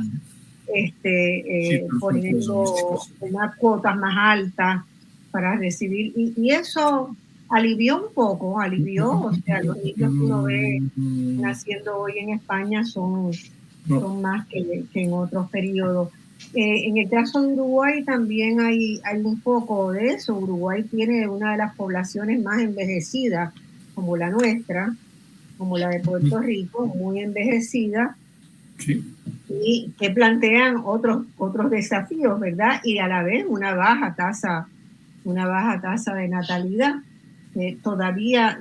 poniendo unas cuotas más altas para recibir, y eso alivió un poco, o sea, los niños que uno ve naciendo hoy en España son más que en otros periodos. En el caso de Uruguay también hay un poco de eso. Uruguay tiene una de las poblaciones más envejecidas, como la nuestra, como la de Puerto Rico, muy envejecida, sí, y que plantean otros desafíos, ¿verdad? Y a la vez una baja tasa de natalidad. Todavía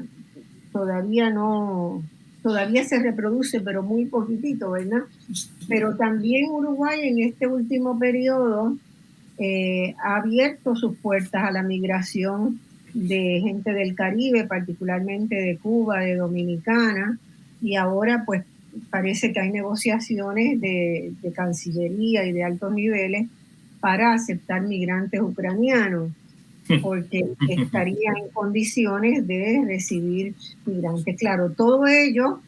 se reproduce, pero muy poquitito, ¿verdad? Pero también Uruguay en este último periodo ha abierto sus puertas a la migración de gente del Caribe, particularmente de Cuba, de Dominicana, y ahora pues parece que hay negociaciones de Cancillería y de altos niveles para aceptar migrantes ucranianos, porque estarían en condiciones de recibir migrantes. Claro, todo ello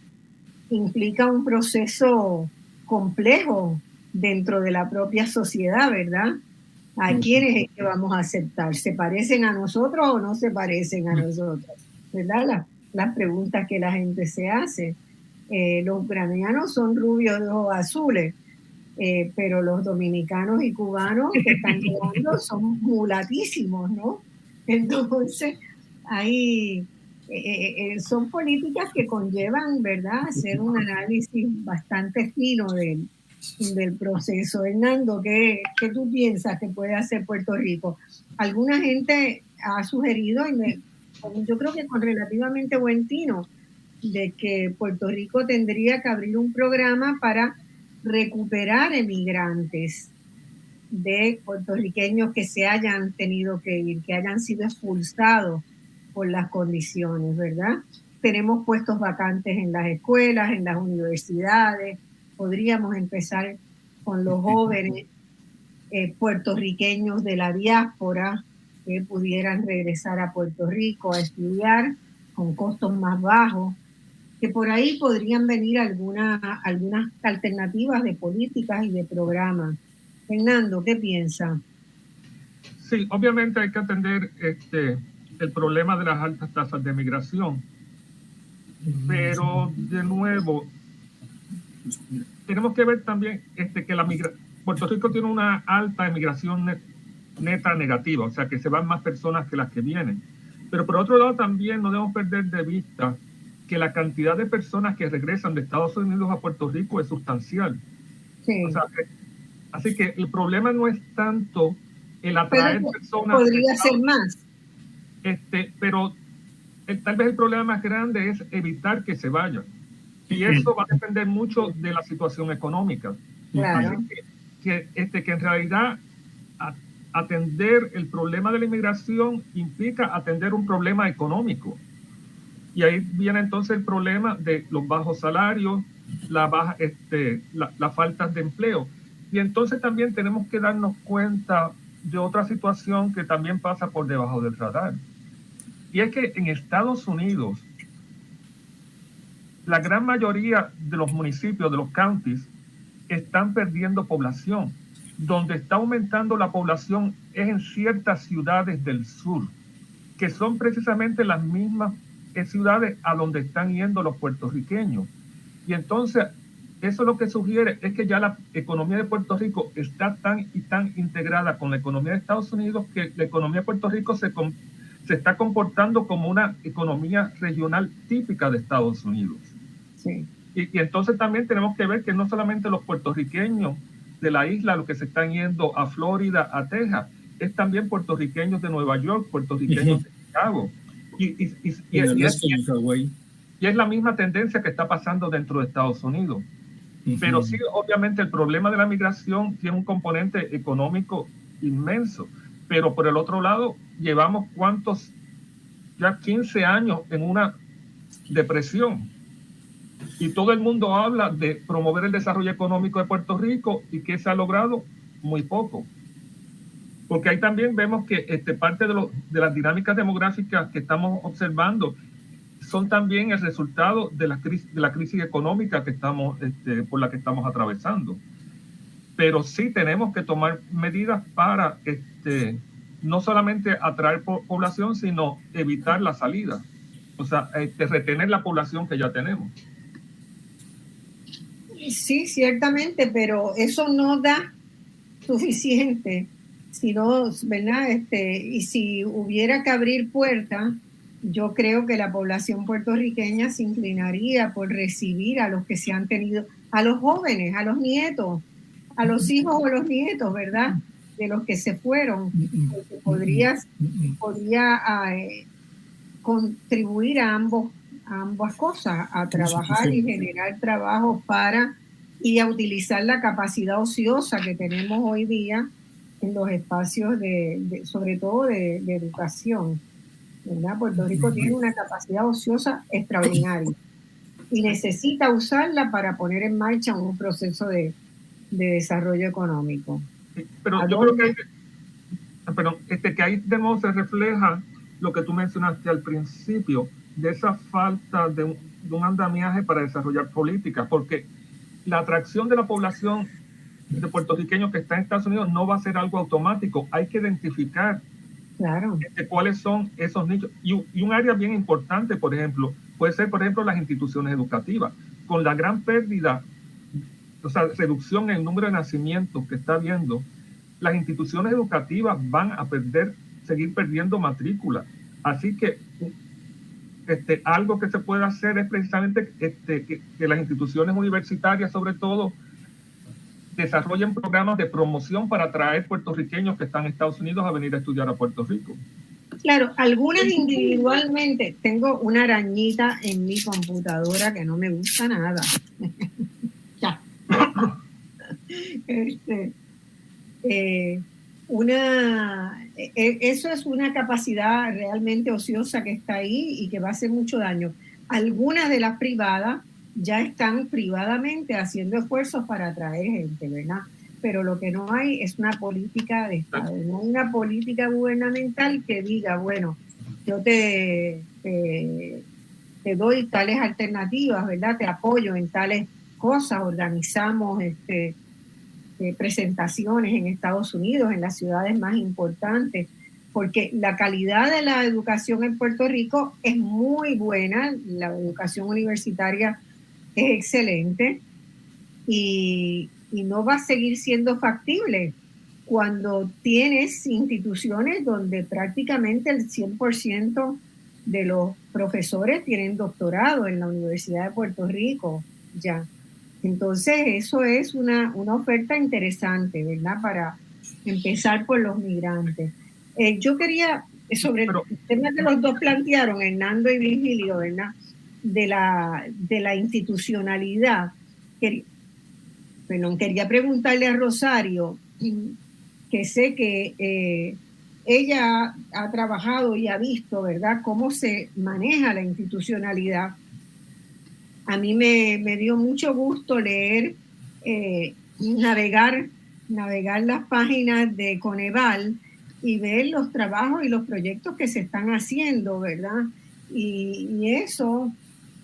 implica un proceso complejo dentro de la propia sociedad, ¿verdad? ¿A quiénes es que vamos a aceptar? ¿Se parecen a nosotros o no se parecen a nosotros? ¿Verdad? Las preguntas que la gente se hace. Los ucranianos son rubios de ojos azules, pero los dominicanos y cubanos que están llegando son mulatísimos, ¿no? Entonces, son políticas que conllevan, ¿verdad?, hacer un análisis bastante fino del proceso. Hernando, ¿qué tú piensas que puede hacer Puerto Rico? Alguna gente ha sugerido, yo creo que con relativamente buen tino, de que Puerto Rico tendría que abrir un programa para recuperar emigrantes de puertorriqueños que se hayan tenido que ir, que hayan sido expulsados por las condiciones, ¿verdad? Tenemos puestos vacantes en las escuelas, en las universidades. Podríamos empezar con los jóvenes puertorriqueños de la diáspora que pudieran regresar a Puerto Rico a estudiar. con costos más bajos, que por ahí podrían venir algunas alternativas de políticas y de programas. Fernando, ¿qué piensa? Sí, obviamente hay que atender el problema de las altas tasas de migración, pero de nuevo tenemos que ver también que Puerto Rico tiene una alta emigración neta negativa, o sea que se van más personas que las que vienen. Pero por otro lado también no debemos perder de vista que la cantidad de personas que regresan de Estados Unidos a Puerto Rico es sustancial. Sí. O sea, así que el problema no es tanto el atraer personas. Podría ser más. Pero tal vez el problema más grande es evitar que se vayan. Y eso va a depender mucho de la situación económica. Claro. Así que en realidad atender el problema de la inmigración implica atender un problema económico. Y ahí viene entonces el problema de los bajos salarios, la falta de empleo. Y entonces también tenemos que darnos cuenta de otra situación que también pasa por debajo del radar. Y es que en Estados Unidos, la gran mayoría de los municipios, de los counties, están perdiendo población. Donde está aumentando la población es en ciertas ciudades del sur, que son precisamente las mismas ciudades a donde están yendo los puertorriqueños. Y entonces, eso lo que sugiere es que ya la economía de Puerto Rico está tan integrada con la economía de Estados Unidos que la economía de Puerto Rico se está comportando como una economía regional típica de Estados Unidos. Sí. Y entonces también tenemos que ver que no solamente los puertorriqueños de la isla los que se están yendo a Florida, a Texas, es también puertorriqueños de Nueva York, puertorriqueños de Chicago. Y es la misma tendencia que está pasando dentro de Estados Unidos. Pero sí, obviamente el problema de la migración tiene un componente económico inmenso. Pero por el otro lado, llevamos ya 15 años en una depresión. Y todo el mundo habla de promover el desarrollo económico de Puerto Rico y que se ha logrado muy poco. Porque ahí también vemos que parte de las dinámicas demográficas que estamos observando son también el resultado de la crisis económica por la que estamos atravesando. Pero sí tenemos que tomar medidas para no solamente atraer población, sino evitar la salida. O sea, retener la población que ya tenemos. Sí, ciertamente, pero eso no da suficiente. Si no, ¿verdad? Y si hubiera que abrir puertas, yo creo que la población puertorriqueña se inclinaría por recibir a los que se han tenido, a los jóvenes, a los nietos, a los hijos o los nietos, ¿verdad? De los que se fueron, porque podría contribuir a ambas cosas, a trabajar y generar trabajo y a utilizar la capacidad ociosa que tenemos hoy día en los espacios sobre todo de educación, ¿verdad? Puerto Rico tiene una capacidad ociosa extraordinaria y necesita usarla para poner en marcha un proceso de desarrollo económico. Pero yo creo que ahí de nuevo se refleja lo que tú mencionaste al principio, de esa falta de un andamiaje para desarrollar políticas, porque la atracción de la población de puertorriqueños que está en Estados Unidos no va a ser algo automático. Hay que identificar cuáles son esos nichos. Y un área bien importante, por ejemplo, puede ser, por ejemplo, las instituciones educativas. Con la gran pérdida, o sea, reducción en el número de nacimientos que está habiendo, las instituciones educativas van a seguir perdiendo matrícula. Así que algo que se puede hacer es precisamente que las instituciones universitarias, sobre todo, desarrollen programas de promoción para atraer puertorriqueños que están en Estados Unidos a venir a estudiar a Puerto Rico. Claro, algunas individualmente. Tengo una arañita en mi computadora que no me gusta nada. Ya. Eso es una capacidad realmente ociosa que está ahí y que va a hacer mucho daño. Algunas de las privadas ya están privadamente haciendo esfuerzos para atraer gente, ¿verdad? Pero lo que no hay es una política de Estado, no una política gubernamental que diga, bueno, yo te te doy tales alternativas, ¿verdad? Te apoyo en tales cosas, organizamos presentaciones en Estados Unidos, en las ciudades más importantes, porque la calidad de la educación en Puerto Rico es muy buena, la educación universitaria es excelente y no va a seguir siendo factible cuando tienes instituciones donde prácticamente el 100% de los profesores tienen doctorado en la Universidad de Puerto Rico ya. Entonces, eso es una oferta interesante, ¿verdad? Para empezar por los migrantes. Yo quería, sobre el tema que los dos plantearon, Hernando y Virgilio, ¿verdad? De la institucionalidad. Quería preguntarle a Rosario, que sé que ella ha trabajado y ha visto, ¿verdad?, cómo se maneja la institucionalidad. A mí me dio mucho gusto leer, navegar las páginas de Coneval y ver los trabajos y los proyectos que se están haciendo, ¿verdad? Y eso,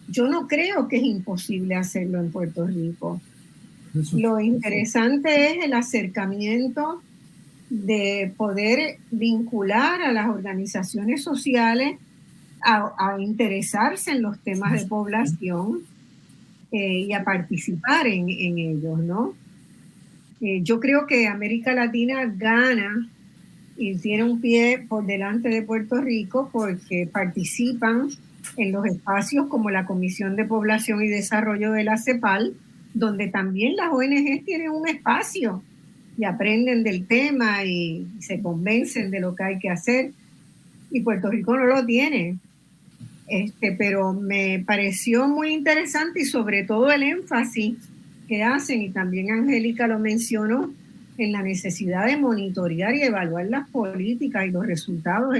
yo no creo que es imposible hacerlo en Puerto Rico. Lo interesante es el acercamiento de poder vincular a las organizaciones sociales a interesarse en los temas de población y a participar en ellos, ¿no? Yo creo que América Latina gana y tiene un pie por delante de Puerto Rico porque participan en los espacios como la Comisión de Población y Desarrollo de la CEPAL, donde también las ONG tienen un espacio y aprenden del tema y se convencen de lo que hay que hacer, y Puerto Rico no lo tiene. Pero me pareció muy interesante y sobre todo el énfasis que hacen, y también Angélica lo mencionó, en la necesidad de monitorear y evaluar las políticas y los resultados,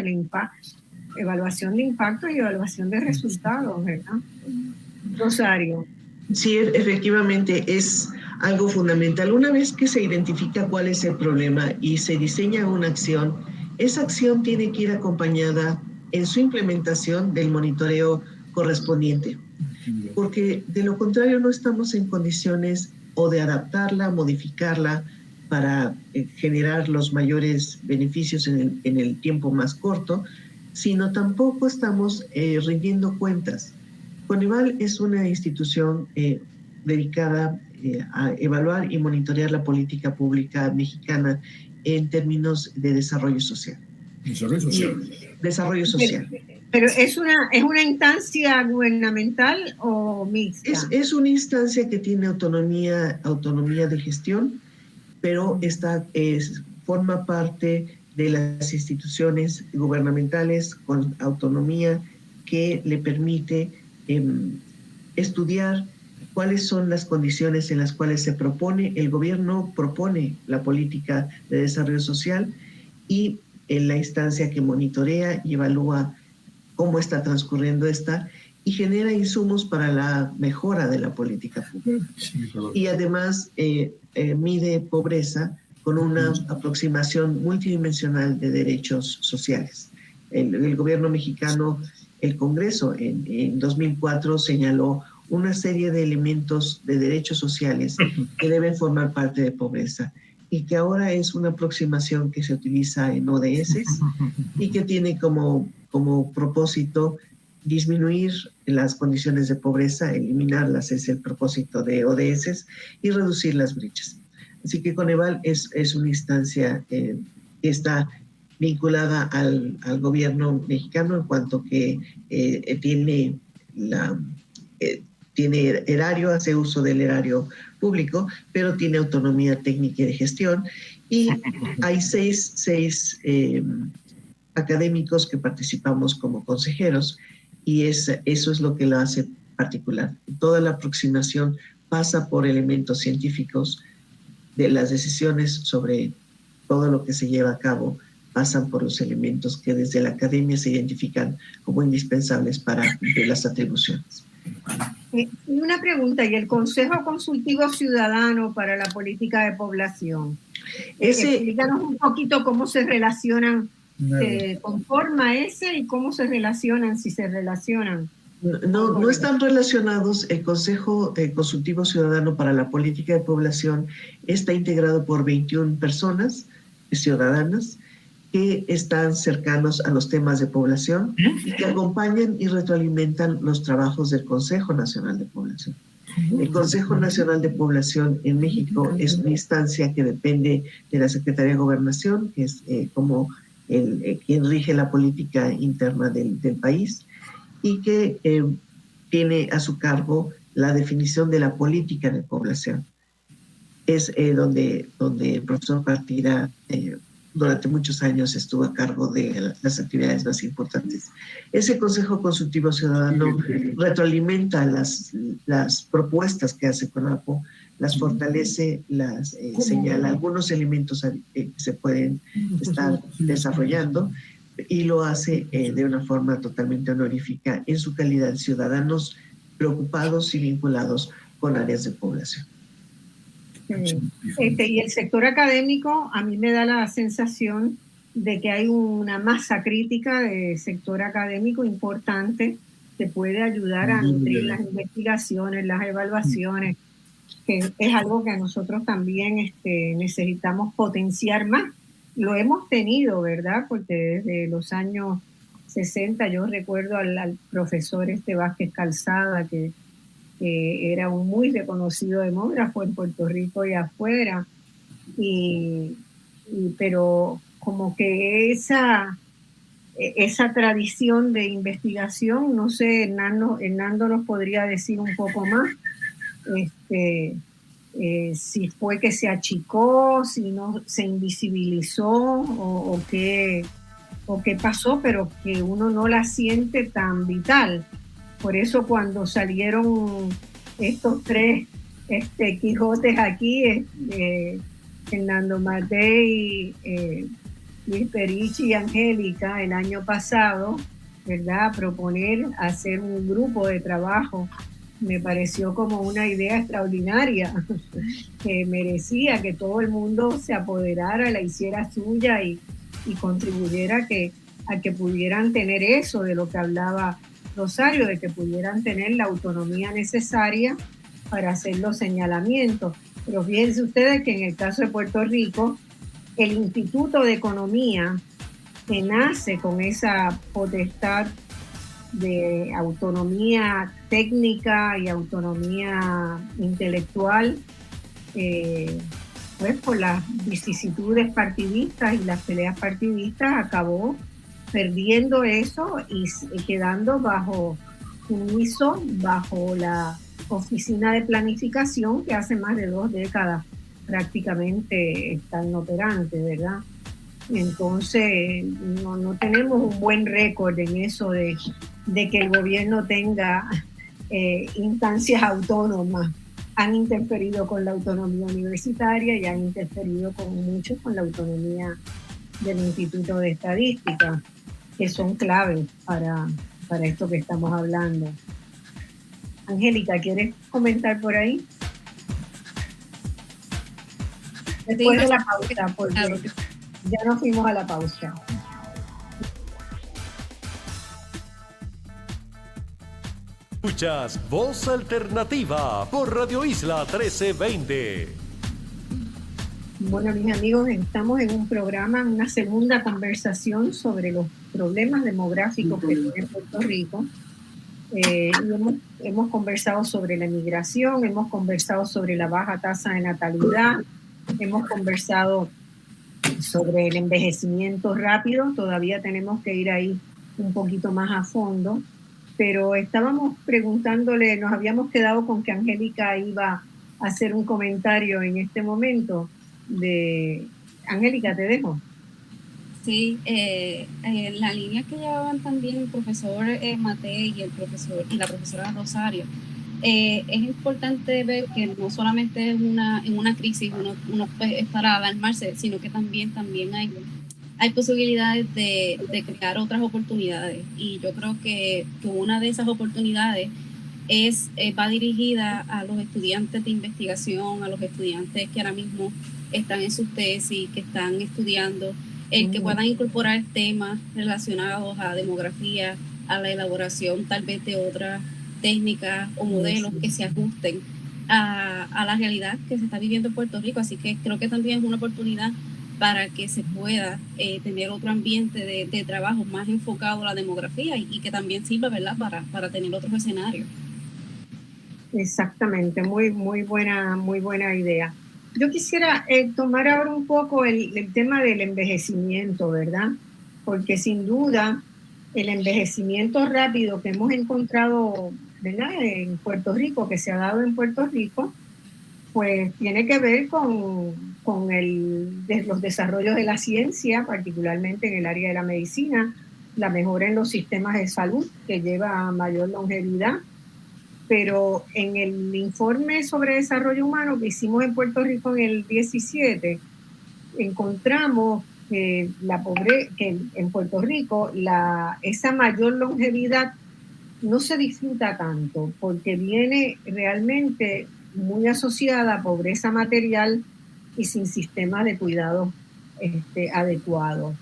evaluación de impacto y evaluación de resultados, ¿verdad? Rosario. Sí, efectivamente es algo fundamental. Una vez que se identifica cuál es el problema y se diseña una acción, esa acción tiene que ir acompañada en su implementación del monitoreo correspondiente, porque de lo contrario no estamos en condiciones o de adaptarla, modificarla para generar los mayores beneficios en el tiempo más corto, sino tampoco estamos rindiendo cuentas. Coneval es una institución dedicada a evaluar y monitorear la política pública mexicana en términos de desarrollo social. Desarrollo social. Pero ¿es una instancia gubernamental o mixta? Es una instancia que tiene autonomía de gestión, pero forma parte de las instituciones gubernamentales con autonomía que le permite estudiar cuáles son las condiciones en las cuales el gobierno propone la política de desarrollo social, y en la instancia que monitorea y evalúa cómo está transcurriendo y genera insumos para la mejora de la política pública. Y además mide pobreza con una aproximación multidimensional de derechos sociales. El gobierno mexicano, el Congreso en 2004 señaló una serie de elementos de derechos sociales que deben formar parte de pobreza, y que ahora es una aproximación que se utiliza en ODS y que tiene como propósito disminuir las condiciones de pobreza, eliminarlas es el propósito de ODS, y reducir las brechas. Así que Coneval es una instancia que está vinculada al gobierno mexicano en cuanto que tiene erario, hace uso del erario público, pero tiene autonomía técnica y de gestión, y hay seis académicos que participamos como consejeros, y eso es lo que lo hace particular. Toda la aproximación pasa por elementos científicos, de las decisiones sobre todo lo que se lleva a cabo pasan por los elementos que desde la academia se identifican como indispensables para cumplir las atribuciones. Una pregunta, ¿y el Consejo Consultivo Ciudadano para la Política de Población? Explícanos un poquito cómo se relacionan se conforma ese y cómo se relacionan, si se relacionan? No están relacionados. El Consejo Consultivo Ciudadano para la Política de Población está integrado por 21 personas ciudadanas que están cercanos a los temas de población y que acompañan y retroalimentan los trabajos del Consejo Nacional de Población. El Consejo Nacional de Población en México es una instancia que depende de la Secretaría de Gobernación, que es como quien rige la política interna del país, y que tiene a su cargo la definición de la política de población. Es donde el profesor Partida durante muchos años estuvo a cargo de las actividades más importantes. Ese Consejo Consultivo Ciudadano retroalimenta las propuestas que hace CONAPO, las fortalece, las señala algunos elementos que se pueden estar desarrollando, y lo hace de una forma totalmente honorífica en su calidad de ciudadanos preocupados y vinculados con áreas de población. Y el sector académico, a mí me da la sensación de que hay una masa crítica de sector académico importante que puede ayudar a nutrir las investigaciones, las evaluaciones, que es algo que nosotros también necesitamos potenciar más. Lo hemos tenido, ¿verdad? Porque desde los años 60 yo recuerdo al profesor Vázquez Calzada, que era un muy reconocido demógrafo en Puerto Rico y afuera, pero como que esa tradición de investigación, no sé, Hernando nos podría decir un poco más, si fue que se achicó, si no se invisibilizó o qué pasó, pero que uno no la siente tan vital. Por eso cuando salieron estos tres Quijotes aquí, Hernando Matei, Luis Perichi y Angélica, el año pasado, ¿verdad? Proponer hacer un grupo de trabajo me pareció como una idea extraordinaria, que merecía que todo el mundo se apoderara, la hiciera suya y contribuyera a que pudieran tener eso de lo que hablaba Rosario, de que pudieran tener la autonomía necesaria para hacer los señalamientos. Pero fíjense ustedes que en el caso de Puerto Rico, el Instituto de Economía, que nace con esa potestad de autonomía técnica y autonomía intelectual, pues por las vicisitudes partidistas y las peleas partidistas, acabó perdiendo eso y quedando bajo un ISO, bajo la Oficina de Planificación, que hace más de 2 décadas prácticamente está inoperante, ¿verdad? Entonces no tenemos un buen récord en eso de que el gobierno tenga instancias autónomas. Han interferido con la autonomía universitaria y han interferido mucho con la autonomía del Instituto de Estadística, que son claves para esto que estamos hablando. Angélica, ¿quieres comentar por ahí? Después de la pausa, porque ya nos fuimos a la pausa. Escuchas Voz Alternativa por Radio Isla 1320. Bueno, mis amigos, estamos en un programa, una segunda conversación sobre los problemas demográficos que tiene Puerto Rico. Y hemos conversado sobre la migración, hemos conversado sobre la baja tasa de natalidad, hemos conversado sobre el envejecimiento rápido. Todavía tenemos que ir ahí un poquito más a fondo, pero estábamos preguntándole, nos habíamos quedado con que Angélica iba a hacer un comentario en este momento. Angélica, te dejo. Sí, la línea que llevaban también el profesor Matei y la profesora Rosario, es importante ver que no solamente en una crisis uno es para alarmarse, sino que también hay posibilidades de crear otras oportunidades, y yo creo que una de esas oportunidades va dirigida a los estudiantes de investigación, a los estudiantes que ahora mismo están en sus tesis, que están estudiando el que puedan incorporar temas relacionados a demografía, a la elaboración tal vez de otras técnicas o modelos que se ajusten a la realidad que se está viviendo en Puerto Rico. Así que creo que también es una oportunidad para que se pueda tener otro ambiente de trabajo más enfocado a la demografía y que también sirva, ¿verdad?, para tener otros escenarios. Exactamente, muy buena idea. Yo quisiera tomar ahora un poco el tema del envejecimiento, ¿verdad? Porque sin duda el envejecimiento rápido que hemos encontrado, ¿verdad?, en Puerto Rico, que se ha dado en Puerto Rico, pues tiene que ver con los desarrollos de la ciencia, particularmente en el área de la medicina, la mejora en los sistemas de salud que lleva a mayor longevidad. Pero en el informe sobre desarrollo humano que hicimos en Puerto Rico en el 17, encontramos que en Puerto Rico esa mayor longevidad no se disfruta tanto porque viene realmente muy asociada a pobreza material y sin sistemas de cuidado adecuados.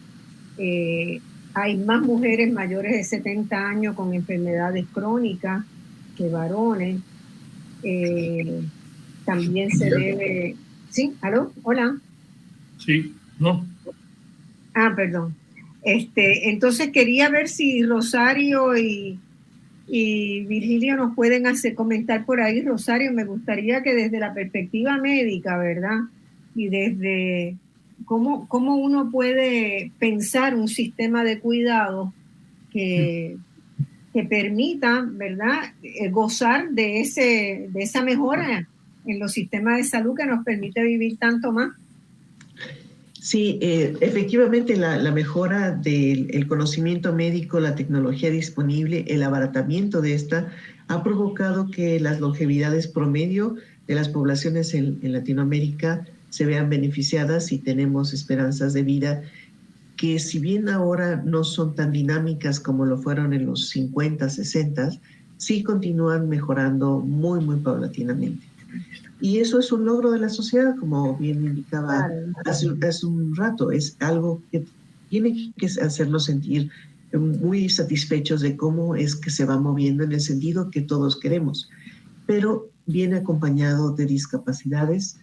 Hay más mujeres mayores de 70 años con enfermedades crónicas que varones. También se debe... ¿Sí? ¿Aló? Hola. Sí, no. Perdón. Entonces quería ver si Rosario y Virgilio nos pueden comentar por ahí. Rosario, me gustaría que desde la perspectiva médica, ¿verdad?, y desde cómo uno puede pensar un sistema de cuidado que permita, ¿verdad?, gozar de esa mejora en los sistemas de salud que nos permite vivir tanto más. Sí, efectivamente la mejora del conocimiento médico, la tecnología disponible, el abaratamiento de esta ha provocado que las longevidades promedio de las poblaciones en Latinoamérica se vean beneficiadas y tenemos esperanzas de vida que, si bien ahora no son tan dinámicas como lo fueron en los 50, 60, sí continúan mejorando muy, muy paulatinamente. Y eso es un logro de la sociedad, como bien indicaba hace un rato. Es algo que tiene que hacernos sentir muy satisfechos de cómo es que se va moviendo en el sentido que todos queremos. Pero viene acompañado de discapacidades,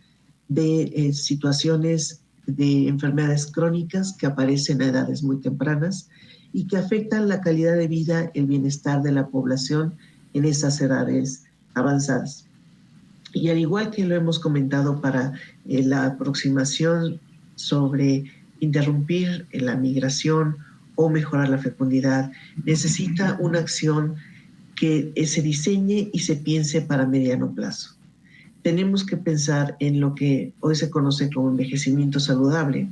de situaciones de enfermedades crónicas que aparecen a edades muy tempranas y que afectan la calidad de vida, el bienestar de la población en esas edades avanzadas. Y al igual que lo hemos comentado para la aproximación sobre interrumpir la migración o mejorar la fecundidad, necesita una acción que se diseñe y se piense para mediano plazo. Tenemos que pensar en lo que hoy se conoce como envejecimiento saludable,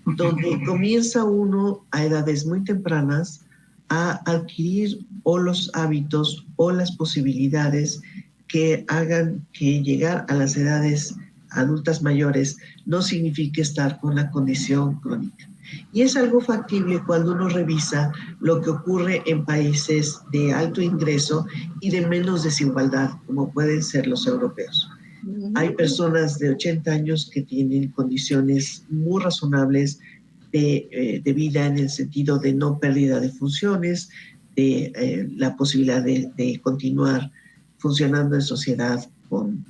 donde comienza uno a edades muy tempranas a adquirir o los hábitos o las posibilidades que hagan que llegar a las edades adultas mayores no signifique estar con la condición crónica. Y es algo factible cuando uno revisa lo que ocurre en países de alto ingreso y de menos desigualdad, como pueden ser los europeos. Hay personas de 80 años que tienen condiciones muy razonables de vida en el sentido de no pérdida de funciones, de la posibilidad de continuar funcionando en sociedad con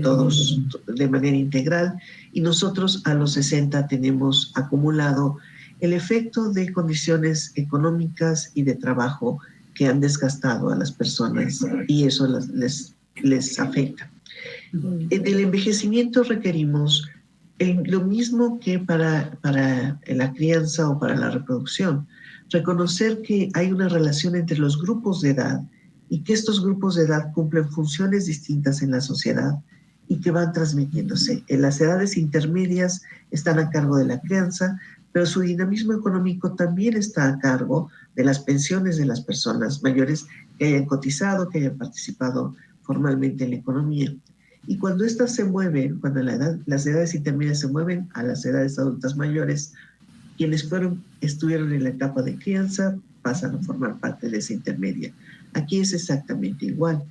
todos de manera integral, y nosotros a los 60 tenemos acumulado el efecto de condiciones económicas y de trabajo que han desgastado a las personas y eso les afecta. Del envejecimiento requerimos lo mismo que para la crianza o para la reproducción, reconocer que hay una relación entre los grupos de edad y que estos grupos de edad cumplen funciones distintas en la sociedad y que van transmitiéndose. En las edades intermedias están a cargo de la crianza, pero su dinamismo económico también está a cargo de las pensiones de las personas mayores que hayan cotizado, que hayan participado formalmente en la economía. Y cuando estas se mueven, cuando las edades intermedias se mueven a las edades adultas mayores, quienes estuvieron en la etapa de crianza pasan a formar parte de esa intermedia. Aquí es exactamente igual.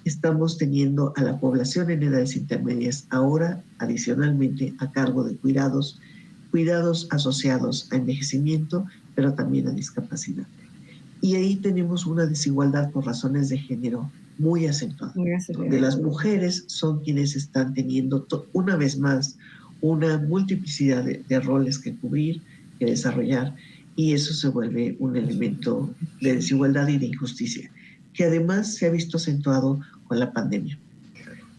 Estamos teniendo a la población en edades intermedias ahora adicionalmente a cargo de cuidados cuidados asociados a envejecimiento, pero también a discapacidad. Y ahí tenemos una desigualdad por razones de género muy acentuada, donde las mujeres son quienes están teniendo una vez más una multiplicidad de roles que cubrir, que desarrollar, y eso se vuelve un elemento de desigualdad y de injusticia, que además se ha visto acentuado con la pandemia.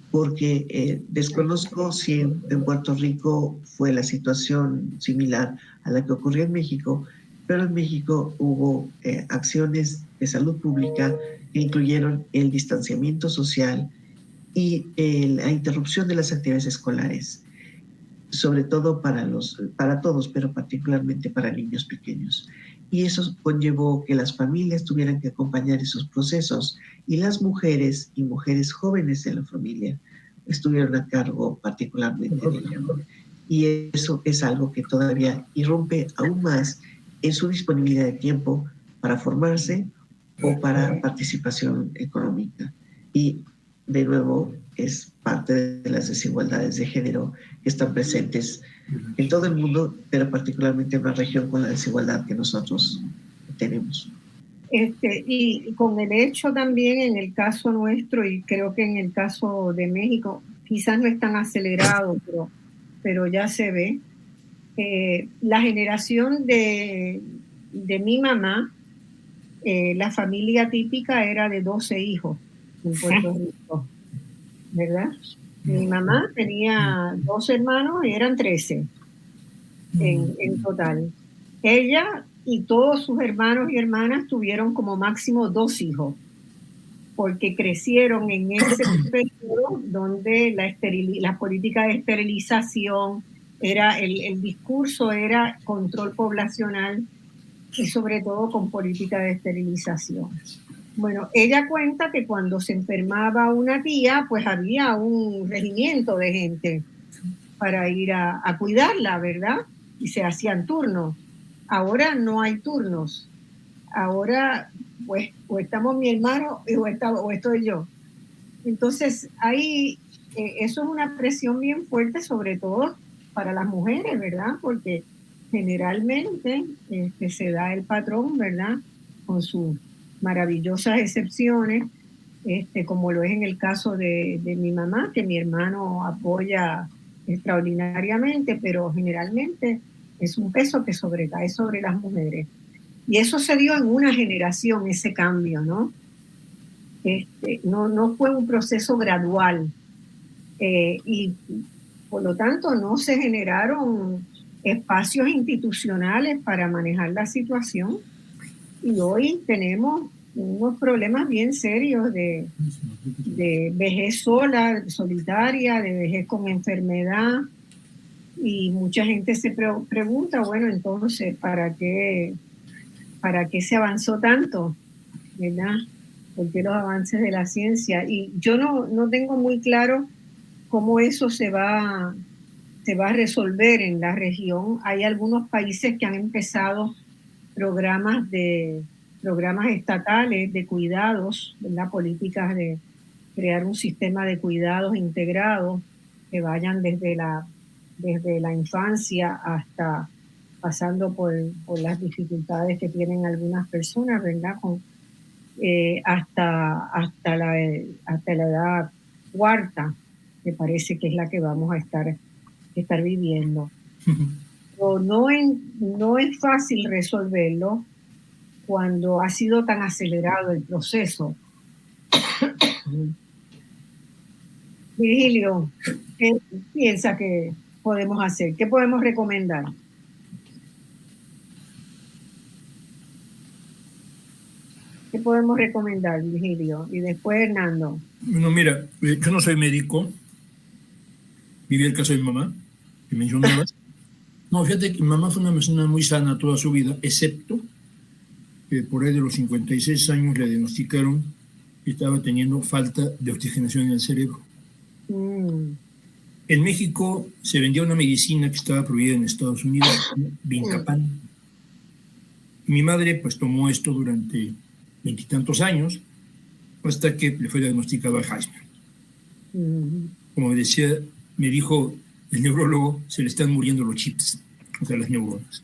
Porque desconozco si en Puerto Rico fue la situación similar a la que ocurrió en México, pero en México hubo acciones de salud pública que incluyeron el distanciamiento social y la interrupción de las actividades escolares, sobre todo para todos, pero particularmente para niños pequeños. Y eso conllevó que las familias tuvieran que acompañar esos procesos y las mujeres y mujeres jóvenes de la familia estuvieron a cargo particularmente de ello. Y eso es algo que todavía irrumpe aún más en su disponibilidad de tiempo para formarse o para participación económica. Y de nuevo es parte de las desigualdades de género que están presentes en todo el mundo, pero particularmente en una región con la desigualdad que nosotros tenemos. Y con el hecho también en el caso nuestro, y creo que en el caso de México, quizás no es tan acelerado, pero ya se ve, la generación de mi mamá, la familia típica era de 12 hijos en Puerto Rico, ¿verdad? Mi mamá tenía 2 hermanos y eran 13 en total. Ella y todos sus hermanos y hermanas tuvieron como máximo 2 hijos, porque crecieron en ese periodo donde la política de esterilización era, el discurso era control poblacional y sobre todo con política de esterilización. Bueno, ella cuenta que cuando se enfermaba una tía, pues había un regimiento de gente para ir a cuidarla, ¿verdad? Y se hacían turnos. Ahora no hay turnos. Ahora, pues, o estamos mi hermano o estoy yo. Entonces, ahí, eso es una presión bien fuerte, sobre todo para las mujeres, ¿verdad? Porque generalmente se da el patrón, ¿verdad? Con sus maravillosas excepciones, como lo es en el caso de mi mamá, que mi hermano apoya extraordinariamente, pero generalmente es un peso que sobrecae sobre las mujeres. Y eso se dio en una generación, ese cambio, ¿no? No fue un proceso gradual. Y por lo tanto no se generaron espacios institucionales para manejar la situación. Y hoy tenemos unos problemas bien serios de vejez sola, solitaria, de vejez con enfermedad. Y mucha gente se pregunta, bueno, entonces, ¿para qué se avanzó tanto? ¿Verdad? ¿Por qué los avances de la ciencia? Y yo no tengo muy claro cómo eso se va a resolver en la región. Hay algunos países que han empezado programas estatales de cuidados, ¿verdad? Políticas de crear un sistema de cuidados integrados que vayan desde la infancia hasta pasando por las dificultades que tienen algunas personas, ¿verdad? Hasta la edad cuarta, me parece que es la que vamos a estar viviendo. Pero no es fácil resolverlo cuando ha sido tan acelerado el proceso. Virgilio, ¿qué piensa que podemos hacer? ¿Qué podemos recomendar? ¿Qué podemos recomendar, Virgilio? Y después Hernando. Bueno, mira, yo no soy médico. Viví el caso de mi mamá, que mencionabas. No, fíjate que mi mamá fue una persona muy sana toda su vida, excepto que por ahí de los 56 años le diagnosticaron que estaba teniendo falta de oxigenación en el cerebro. En México se vendía una medicina que estaba prohibida en Estados Unidos, Vincapan. Mi madre pues tomó esto durante 20 y tantos años hasta que le fue diagnosticado Alzheimer. Como decía, me dijo el neurólogo, se le están muriendo los chips. o sea, las neuronas.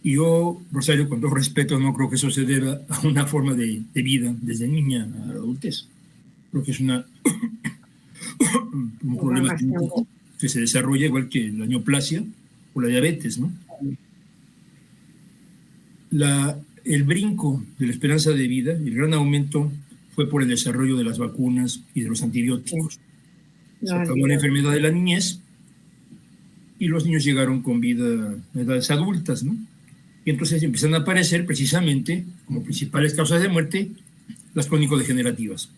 Y yo, Rosario, con todo respeto, no creo que eso se deba a una forma de vida desde niña a la adultez. Creo que es un problema que se desarrolla igual que la neoplasia o la diabetes, ¿no? El brinco de la esperanza de vida, el gran aumento fue por el desarrollo de las vacunas y de los antibióticos. Se acabó la enfermedad de la niñez y los niños llegaron con vida a edades adultas, ¿no? Y entonces empiezan a aparecer precisamente como principales causas de muerte las crónico-degenerativas.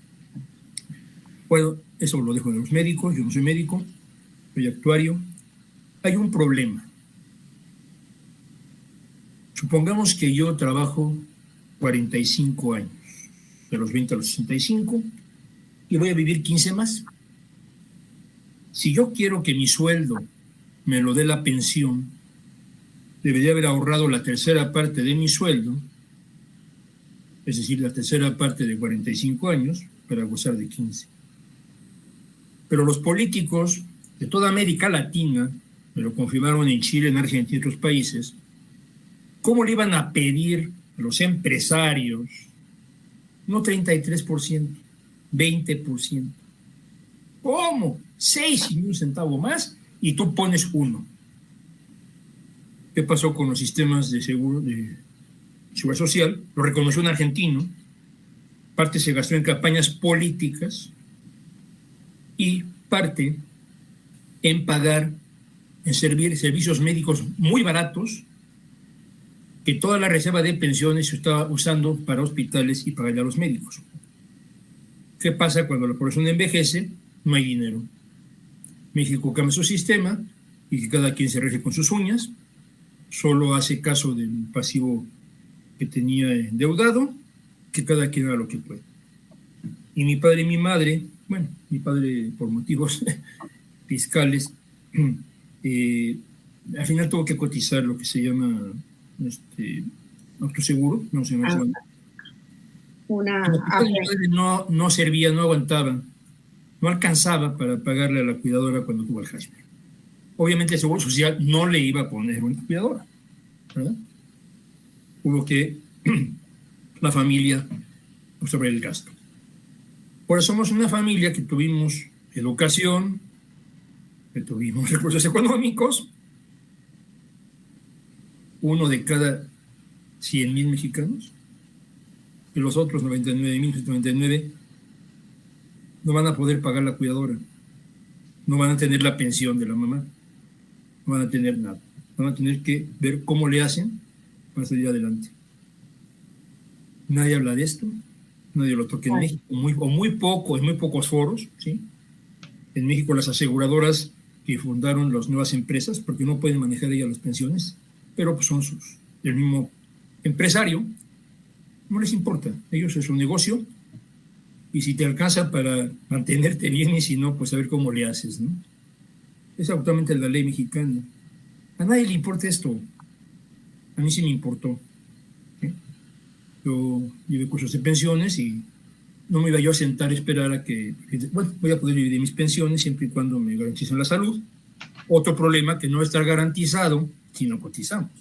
Bueno, eso lo dejo de los médicos, yo no soy médico, soy actuario. Hay un problema. Supongamos que yo trabajo 45 años, de los 20 a los 65, y voy a vivir 15 más. Si yo quiero que mi sueldo me lo dé la pensión, debería haber ahorrado la tercera parte de mi sueldo, es decir, la tercera parte de 45 años, para gozar de 15. Pero los políticos de toda América Latina, me lo confirmaron en Chile, en Argentina y otros países, ¿cómo le iban a pedir a los empresarios no 33%, 20%? ¿Cómo? 6 y un centavo más y tú pones 1. ¿Qué pasó con los sistemas de seguridad social? Lo reconoció un argentino. Parte se gastó en campañas políticas y parte en pagar, en servir servicios médicos muy baratos, que toda la reserva de pensiones se estaba usando para hospitales y pagarle a los médicos. ¿Qué pasa cuando la población envejece? No hay dinero. México cambia su sistema y que cada quien se rige con sus uñas, solo hace caso del pasivo que tenía endeudado, que cada quien haga lo que puede. Y mi padre y mi madre, bueno, mi padre por motivos fiscales, al final tuvo que cotizar lo que se llama autoseguro, no sé más. No servía, no aguantaba, no alcanzaba para pagarle a la cuidadora cuando tuvo Alzheimer. Obviamente el Seguro Social no le iba a poner una cuidadora, ¿verdad? Hubo que la familia absorber el gasto. Ahora somos una familia que tuvimos educación, que tuvimos recursos económicos. 1 de cada 100,000 mexicanos, y los otros 99,199 no van a poder pagar la cuidadora, no van a tener la pensión de la mamá, no van a tener nada, van a tener que ver cómo le hacen para salir adelante. Nadie habla de esto, nadie lo toca en México, en muy pocos foros, ¿sí? En México las aseguradoras que fundaron las nuevas empresas, porque no pueden manejar ellas las pensiones, pero pues son el mismo empresario, no les importa, ellos es un negocio, y si te alcanza para mantenerte bien y si no, pues a ver cómo le haces, ¿no? Es actualmente la ley mexicana. A nadie le importa esto, a mí sí me importó. ¿Sí? Yo llevé cursos de pensiones y no me iba yo a sentar a esperar a que, bueno, voy a poder vivir de mis pensiones siempre y cuando me garanticen la salud. Otro problema que no va a estar garantizado si no cotizamos.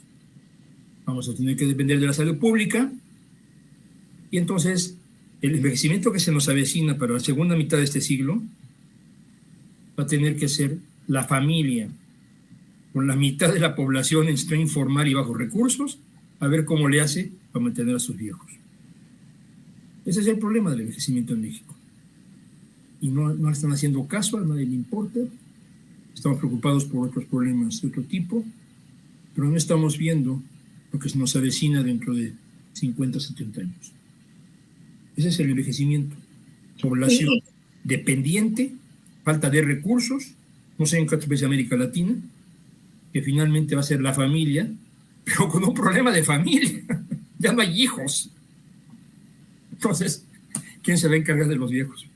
Vamos a tener que depender de la salud pública y entonces el envejecimiento que se nos avecina para la segunda mitad de este siglo va a tener que ser la familia, con la mitad de la población en situación informal y bajos recursos, a ver cómo le hace para mantener a sus viejos. Ese es el problema del envejecimiento en México. Y no están haciendo caso, a nadie le importa. Estamos preocupados por otros problemas de otro tipo, pero no estamos viendo lo que se nos avecina dentro de 50, 70 años. Ese es el envejecimiento. Población dependiente, falta de recursos, no sé en qué otro país de América Latina, que finalmente va a ser la familia, pero con un problema de familia. Ya no hay hijos. Entonces, ¿quién se va a encargar de los viejos?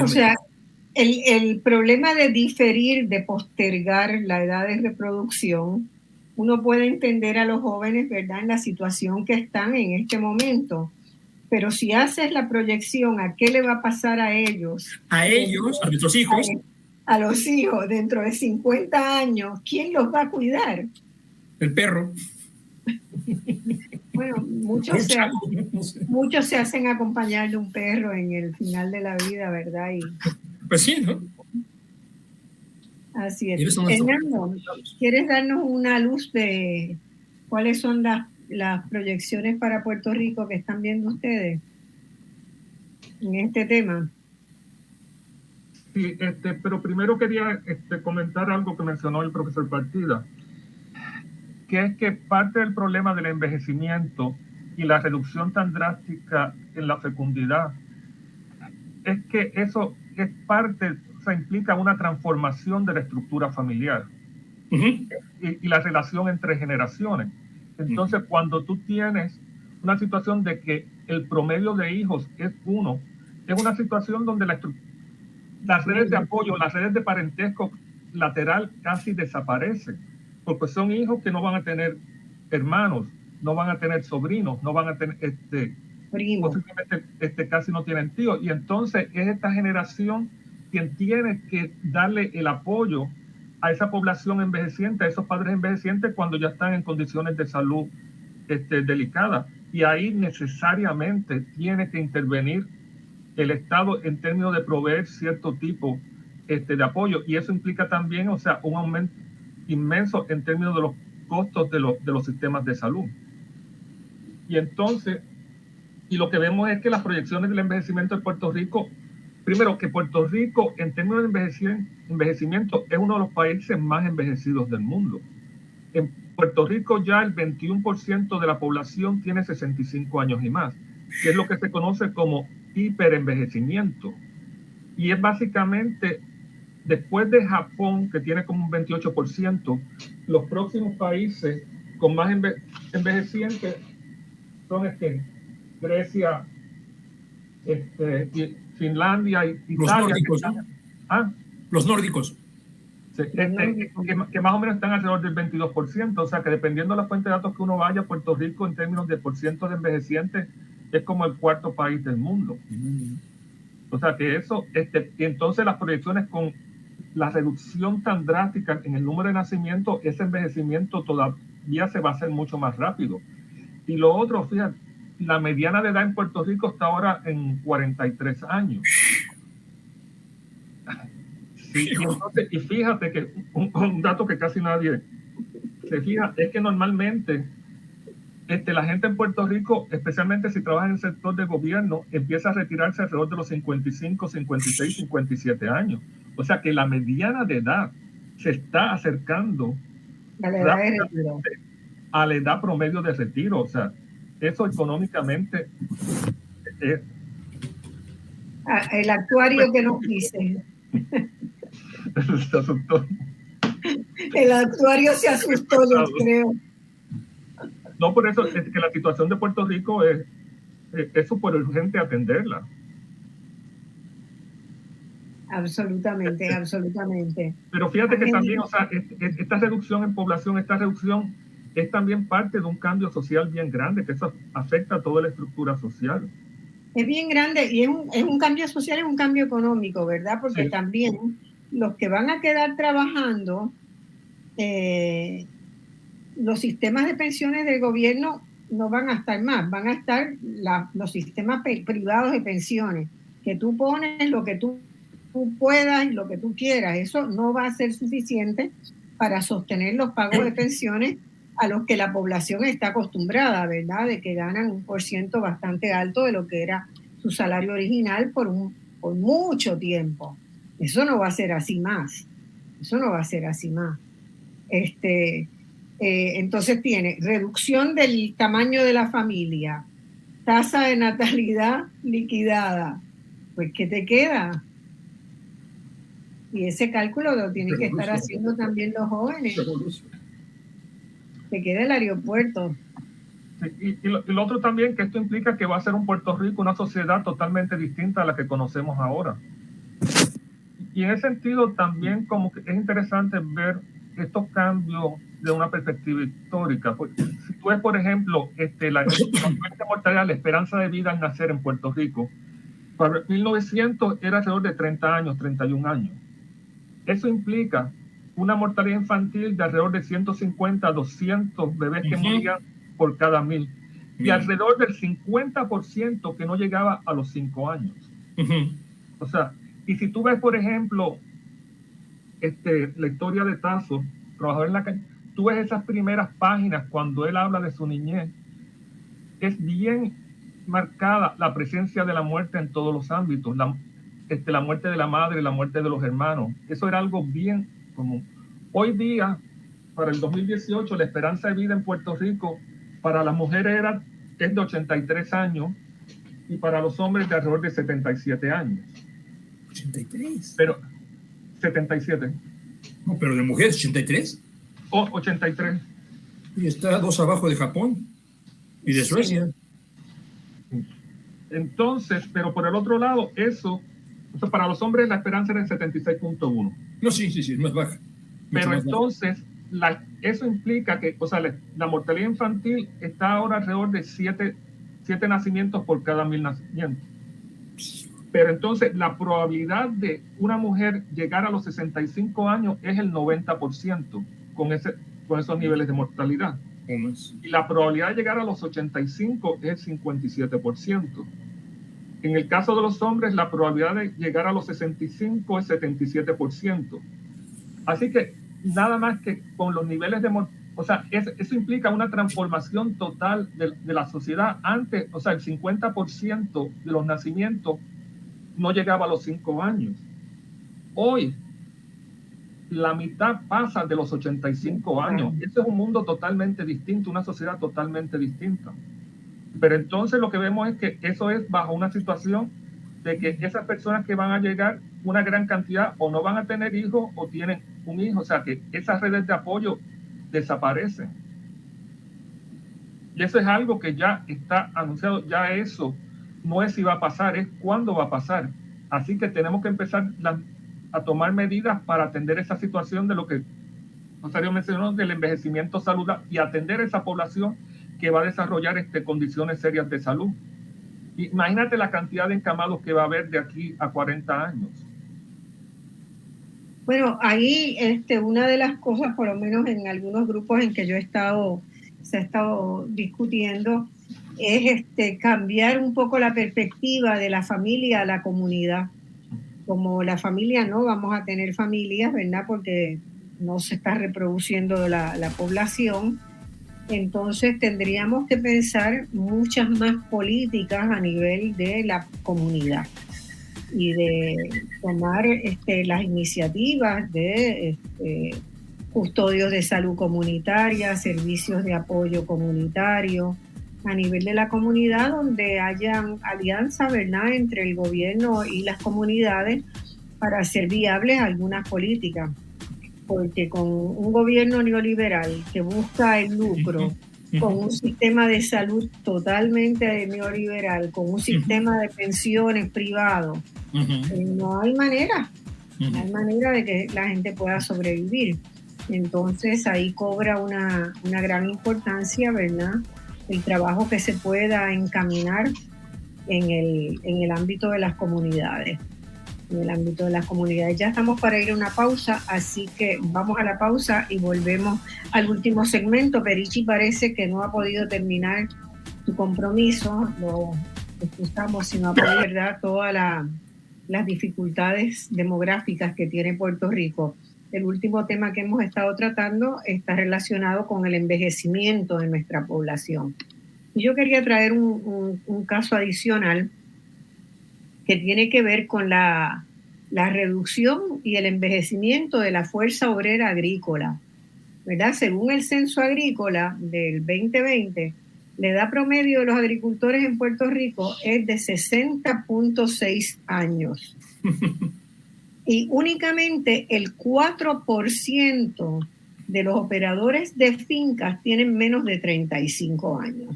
O sea, el problema de diferir, de postergar la edad de reproducción, uno puede entender a los jóvenes, ¿verdad?, en la situación que están en este momento. Pero si haces la proyección a qué le va a pasar a ellos, a nuestros hijos, a los hijos dentro de 50 años, ¿quién los va a cuidar? El perro. Bueno, muchos se hacen acompañar de un perro en el final de la vida, ¿verdad? Pues sí, ¿no? Así es. Hernando, ¿quieres darnos una luz de cuáles son las proyecciones para Puerto Rico que están viendo ustedes en este tema? Sí, pero primero quería comentar algo que mencionó el profesor Partida, que es que parte del problema del envejecimiento y la reducción tan drástica en la fecundidad es que eso es parte, o sea, implica una transformación de la estructura familiar y la relación entre generaciones. Entonces, cuando tú tienes una situación de que el promedio de hijos es 1, es una situación donde las redes de apoyo, las redes de parentesco lateral casi desaparecen, porque son hijos que no van a tener hermanos, no van a tener sobrinos, no van a tener, posiblemente casi no tienen tíos, y entonces es esta generación quien tiene que darle el apoyo a esa población envejeciente, a esos padres envejecientes cuando ya están en condiciones de salud delicadas, y ahí necesariamente tiene que intervenir el Estado en términos de proveer cierto tipo de apoyo, y eso implica también, o sea, un aumento inmenso en términos de los costos de los sistemas de salud. Y entonces, y lo que vemos es que las proyecciones del envejecimiento de Puerto Rico, primero que Puerto Rico en términos de envejecimiento es uno de los países más envejecidos del mundo. En Puerto Rico ya el 21% de la población tiene 65 años y más, que es lo que se conoce como hiperenvejecimiento. Y es básicamente, después de Japón, que tiene como un 28%, los próximos países con más envejecientes son Grecia, Finlandia y Italia. Los nórdicos. Que más o menos están alrededor del 22%, o sea que dependiendo de la fuente de datos que uno vaya, Puerto Rico en términos de porciento de envejecientes es como el 4º país del mundo. O sea que eso, y entonces las proyecciones con la reducción tan drástica en el número de nacimientos, ese envejecimiento todavía se va a hacer mucho más rápido. Y lo otro, fíjate, la mediana de edad en Puerto Rico está ahora en 43 años. Sí, y fíjate que un dato que casi nadie se fija es que normalmente la gente en Puerto Rico, especialmente si trabaja en el sector de gobierno, empieza a retirarse alrededor de los 55, 56, 57 años. O sea que la mediana de edad se está acercando rápidamente a la edad promedio de retiro. O sea, eso económicamente es... El actuario que nos dice. Se asustó. El actuario se asustó, yo creo. No, por eso es que la situación de Puerto Rico es súper urgente atenderla. Absolutamente, absolutamente. Pero fíjate que también, o sea, esta reducción en población, esta reducción es también parte de un cambio social bien grande, que eso afecta a toda la estructura social. Es bien grande y es un cambio social, es un cambio económico, ¿verdad? Porque sí, también los que van a quedar trabajando, los sistemas de pensiones del gobierno no van a estar más, van a estar los sistemas privados de pensiones, que tú pones lo que tú puedas y lo que tú quieras. Eso no va a ser suficiente para sostener los pagos de pensiones a los que la población está acostumbrada, ¿verdad? De que ganan un % bastante alto de lo que era su salario original por mucho tiempo. Eso no va a ser así más. Eso no va a ser así más. Entonces tiene reducción del tamaño de la familia, tasa de natalidad liquidada. Pues, ¿qué te queda? Y ese cálculo lo tienen que estar haciendo también los jóvenes. Te queda el aeropuerto. Sí, y lo otro también, que esto implica que va a ser un Puerto Rico, una sociedad totalmente distinta a la que conocemos ahora. Y en ese sentido también como que es interesante ver estos cambios de una perspectiva histórica. Pues, si tú ves, por ejemplo, la mortalidad, la esperanza de vida al nacer en Puerto Rico, para 1900 era alrededor de 30 años, 31 años. Eso implica una mortalidad infantil de alrededor de 150 a 200 bebés que morían por cada 1000. Y alrededor del 50% que no llegaba a los 5 años. O sea, y si tú ves, por ejemplo, la historia de Tasso, trabajador en la calle, tú ves esas primeras páginas cuando él habla de su niñez, es bien marcada la presencia de la muerte en todos los ámbitos, la muerte de la madre, la muerte de los hermanos. Eso era algo bien común. Hoy día, para el 2018, la esperanza de vida en Puerto Rico para las mujeres es de 83 años y para los hombres de alrededor de 77 años. 83. Pero 77. No, pero de mujeres 83. 83. Y está 2 abajo de Japón y de Suecia. Entonces, pero por el otro lado, para los hombres la esperanza era de 76.1. No, sí, es más baja. Pero entonces, eso implica que, la mortalidad infantil está ahora alrededor de 7 nacimientos por cada 1000 nacimientos. Pero entonces, la probabilidad de una mujer llegar a los 65 años es el 90% con esos niveles de mortalidad. Y la probabilidad de llegar a los 85 es el 57%. En el caso de los hombres, la probabilidad de llegar a los 65 es 77%. Así que nada más que con los niveles de eso implica una transformación total de la sociedad. Antes, el 50% de los nacimientos no llegaba a los 5 años. Hoy, la mitad pasa de los 85 años. Ese es un mundo totalmente distinto, una sociedad totalmente distinta. Pero entonces lo que vemos es que eso es bajo una situación de que esas personas que van a llegar, una gran cantidad, o no van a tener hijos o tienen un hijo. O sea, que esas redes de apoyo desaparecen. Y eso es algo que ya está anunciado. Ya eso no es si va a pasar, es cuándo va a pasar. Así que tenemos que empezar a tomar medidas para atender esa situación de lo que Rosario mencionó, del envejecimiento saludable, y atender esa población que va a desarrollar condiciones serias de salud. Imagínate la cantidad de encamados que va a haber de aquí a 40 años. Bueno, ahí una de las cosas, por lo menos en algunos grupos en que yo se ha estado discutiendo, es cambiar un poco la perspectiva de la familia a la comunidad. Como la familia no vamos a tener familias, ¿verdad? Porque no se está reproduciendo la población. Entonces tendríamos que pensar muchas más políticas a nivel de la comunidad y de tomar las iniciativas de custodios de salud comunitaria, servicios de apoyo comunitario a nivel de la comunidad, donde haya alianza, ¿verdad?, entre el gobierno y las comunidades para hacer viables algunas políticas. Porque con un gobierno neoliberal que busca el lucro, con un sistema de salud totalmente neoliberal, con un sistema de pensiones privado, no hay manera de que la gente pueda sobrevivir. Entonces ahí cobra una gran importancia, ¿verdad?, el trabajo que se pueda encaminar en el ámbito de las comunidades. En el ámbito de las comunidades. Ya estamos para ir a una pausa, así que vamos a la pausa y volvemos al último segmento. Perichi parece que no ha podido terminar su compromiso, lo excusamos si no ha podido, ¿verdad?, todas las dificultades demográficas que tiene Puerto Rico. El último tema que hemos estado tratando está relacionado con el envejecimiento de nuestra población. Y yo quería traer un caso adicional que tiene que ver con la reducción y el envejecimiento de la fuerza obrera agrícola, ¿verdad? Según el censo agrícola del 2020, la edad promedio de los agricultores en Puerto Rico es de 60.6 años. Y únicamente el 4% de los operadores de fincas tienen menos de 35 años.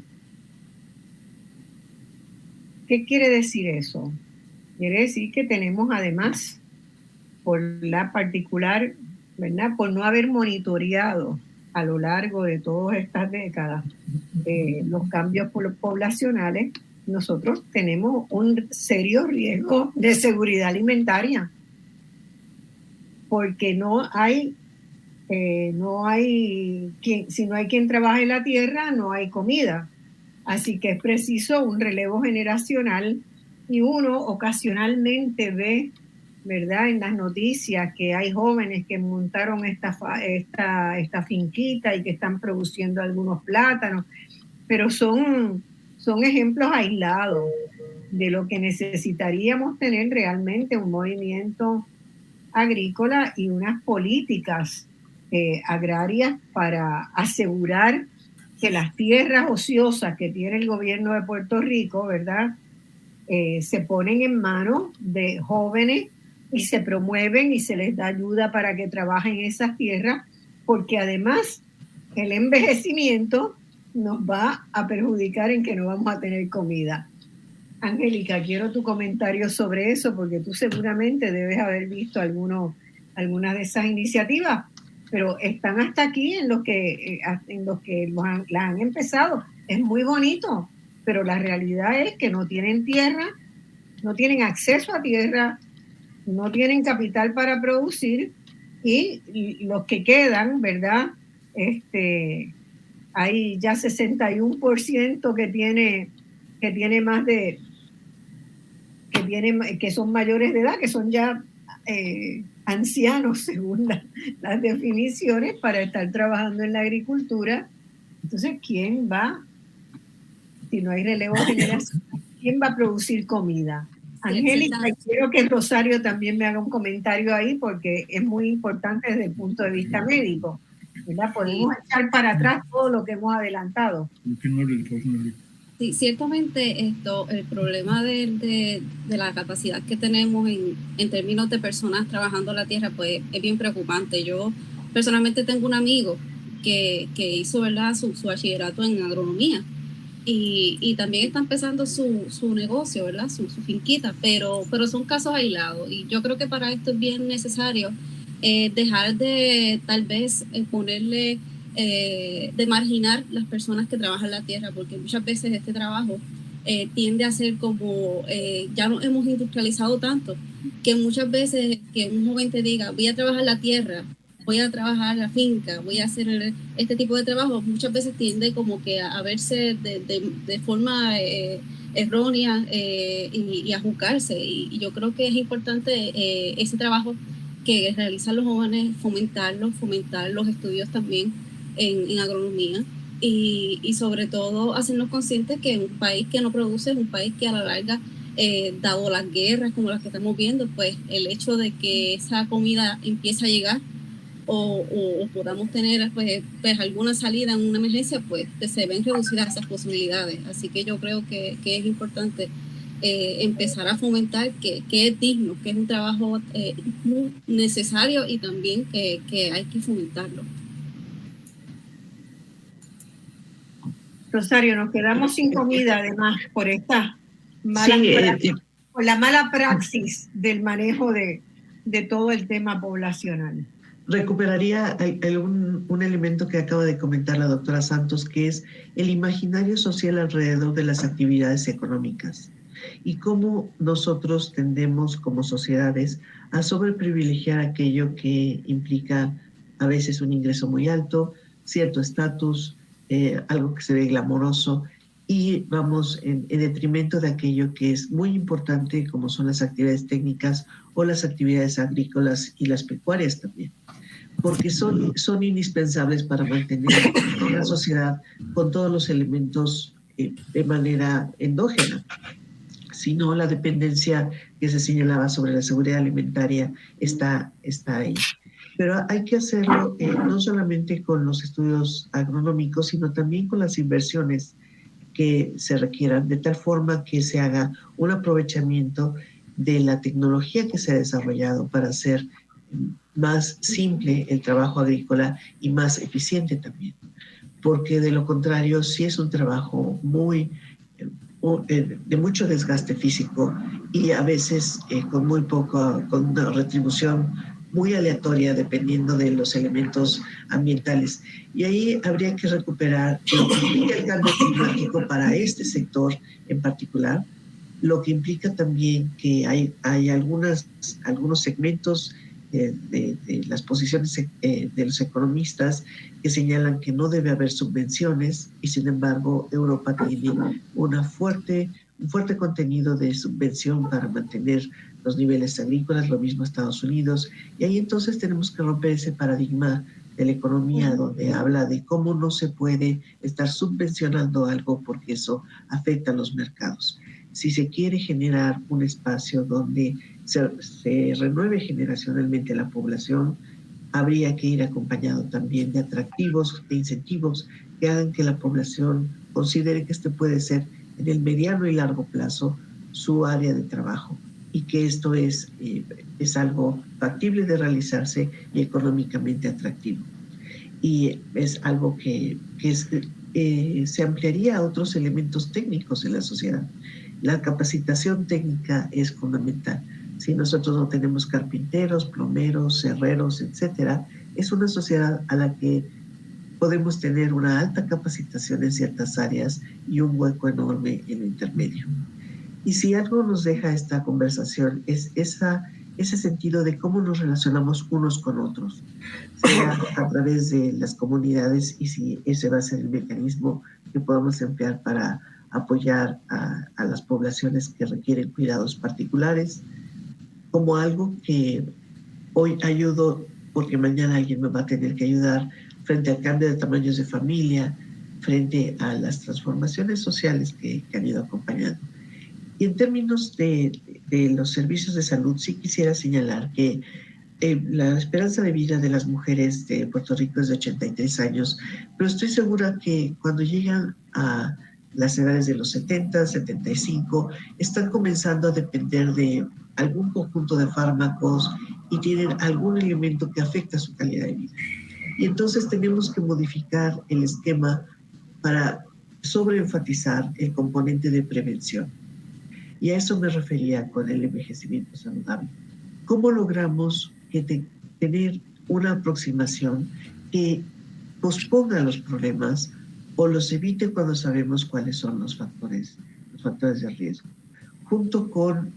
¿Qué quiere decir eso? Quiere decir que tenemos además, por la particular, ¿verdad?, por no haber monitoreado a lo largo de todas estas décadas los cambios poblacionales, nosotros tenemos un serio riesgo de seguridad alimentaria. porque si no hay quien trabaje la tierra, no hay comida. Así que es preciso un relevo generacional, y uno ocasionalmente ve, ¿verdad?, en las noticias que hay jóvenes que montaron esta finquita y que están produciendo algunos plátanos, pero son ejemplos aislados de lo que necesitaríamos tener realmente, un movimiento agrícola y unas políticas agrarias para asegurar que las tierras ociosas que tiene el gobierno de Puerto Rico, ¿verdad?, se ponen en manos de jóvenes y se promueven y se les da ayuda para que trabajen esas tierras, porque además el envejecimiento nos va a perjudicar en que no vamos a tener comida. Angélica, quiero tu comentario sobre eso, porque tú seguramente debes haber visto algunas de esas iniciativas, pero están hasta aquí en los que las han empezado. Es muy bonito, pero la realidad es que no tienen tierra, no tienen acceso a tierra, no tienen capital para producir, y los que quedan, ¿verdad? Hay ya 61% que son mayores de edad, que son ya ancianos según las definiciones para estar trabajando en la agricultura. Entonces, ¿quién va? Si no hay relevo generacional, ¿quién va a producir comida? Angélica, quiero que Rosario también me haga un comentario ahí, porque es muy importante desde el punto de vista médico, ¿verdad? Podemos echar para atrás todo lo que hemos adelantado. Sí, ciertamente el problema de la capacidad que tenemos en términos de personas trabajando la tierra, pues es bien preocupante. Yo personalmente tengo un amigo que hizo, ¿verdad?, su bachillerato en agronomía, y también está empezando su negocio, ¿verdad?, su finquita, pero son casos aislados, y yo creo que para esto es bien necesario dejar de tal vez ponerle de marginar las personas que trabajan la tierra, porque muchas veces este trabajo tiende a ser como ya nos hemos industrializado tanto, que muchas veces que un joven te diga voy a trabajar la tierra, voy a trabajar la finca, voy a hacer este tipo de trabajo, muchas veces tiende como que a verse de forma errónea y a juzgarse, y yo creo que es importante ese trabajo que realizan los jóvenes, fomentar los estudios también en agronomía, y sobre todo hacernos conscientes que un país que no produce es un país que a la larga, dado las guerras como las que estamos viendo, pues el hecho de que esa comida empiece a llegar o podamos tener pues alguna salida en una emergencia, pues se ven reducidas esas posibilidades. Así que yo creo que es importante empezar a fomentar que es digno, que es un trabajo necesario, y también que hay que fomentarlo. Rosario, nos quedamos sin comida además por esta por la mala praxis del manejo de todo el tema poblacional. Recuperaría un elemento que acaba de comentar la doctora Santos, que es el imaginario social alrededor de las actividades económicas y cómo nosotros tendemos como sociedades a sobreprivilegiar aquello que implica a veces un ingreso muy alto, cierto estatus, algo que se ve glamoroso, y vamos en detrimento de aquello que es muy importante, como son las actividades técnicas o las actividades agrícolas y las pecuarias también, porque son indispensables para mantener una sociedad con todos los elementos de manera endógena. Si no, la dependencia que se señalaba sobre la seguridad alimentaria está ahí. Pero hay que hacerlo no solamente con los estudios agronómicos, sino también con las inversiones que se requieran, de tal forma que se haga un aprovechamiento de la tecnología que se ha desarrollado para hacer más simple el trabajo agrícola y más eficiente también. Porque de lo contrario, sí es un trabajo de mucho desgaste físico, y a veces con una retribución muy aleatoria dependiendo de los elementos ambientales. Y ahí habría que recuperar lo que implica el cambio climático para este sector en particular, lo que implica también que hay algunos segmentos de las posiciones de los economistas que señalan que no debe haber subvenciones y sin embargo Europa tiene un fuerte contenido de subvención para mantener los niveles agrícolas, lo mismo Estados Unidos, y ahí entonces tenemos que romper ese paradigma de la economía donde habla de cómo no se puede estar subvencionando algo porque eso afecta a los mercados. Si se quiere generar un espacio donde se renueve generacionalmente la población, habría que ir acompañado también de atractivos, de incentivos que hagan que la población considere que este puede ser en el mediano y largo plazo su área de trabajo y que esto es algo factible de realizarse y económicamente atractivo. Y es algo que se ampliaría a otros elementos técnicos en la sociedad. La capacitación técnica es fundamental. Si nosotros no tenemos carpinteros, plomeros, herreros, etcétera, es una sociedad a la que podemos tener una alta capacitación en ciertas áreas y un hueco enorme en lo intermedio. Y si algo nos deja esta conversación es ese sentido de cómo nos relacionamos unos con otros, sea a través de las comunidades y si ese va a ser el mecanismo que podamos emplear para apoyar a las poblaciones que requieren cuidados particulares, como algo que hoy ayudo porque mañana alguien me va a tener que ayudar frente al cambio de tamaños de familia, frente a las transformaciones sociales que han ido acompañando. Y en términos de los servicios de salud, sí quisiera señalar que la esperanza de vida de las mujeres de Puerto Rico es de 83 años, pero estoy segura que cuando llegan a las edades de los 70, 75, están comenzando a depender de algún conjunto de fármacos y tienen algún elemento que afecta su calidad de vida. Y entonces tenemos que modificar el esquema para sobreenfatizar el componente de prevención. Y a eso me refería con el envejecimiento saludable. ¿Cómo logramos tener una aproximación que posponga los problemas o los evite cuando sabemos cuáles son los factores de riesgo? Junto con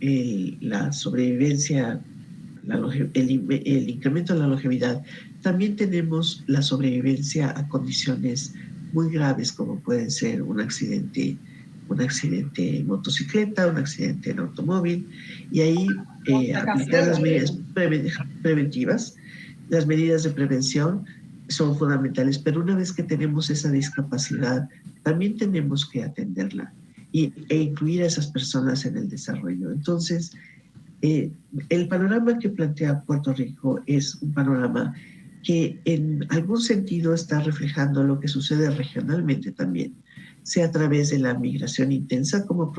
la sobrevivencia, el incremento de la longevidad, también tenemos la sobrevivencia a condiciones muy graves como pueden ser un accidente en motocicleta, un accidente en automóvil, y ahí aplicar las medidas preventivas. Las medidas de prevención son fundamentales, pero una vez que tenemos esa discapacidad, también tenemos que atenderla e incluir a esas personas en el desarrollo. Entonces, el panorama que plantea Puerto Rico es un panorama que en algún sentido está reflejando lo que sucede regionalmente también, sea a través de la migración intensa, como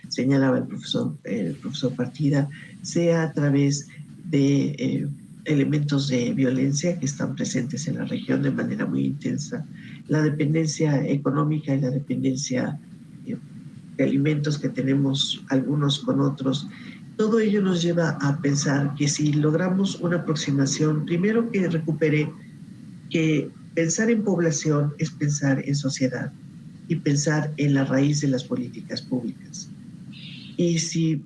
señalaba el profesor Partida, sea a través de elementos de violencia que están presentes en la región de manera muy intensa, la dependencia económica y la dependencia de alimentos que tenemos algunos con otros. Todo ello nos lleva a pensar que si logramos una aproximación, primero que recupere que pensar en población es pensar en sociedad y pensar en la raíz de las políticas públicas. Y si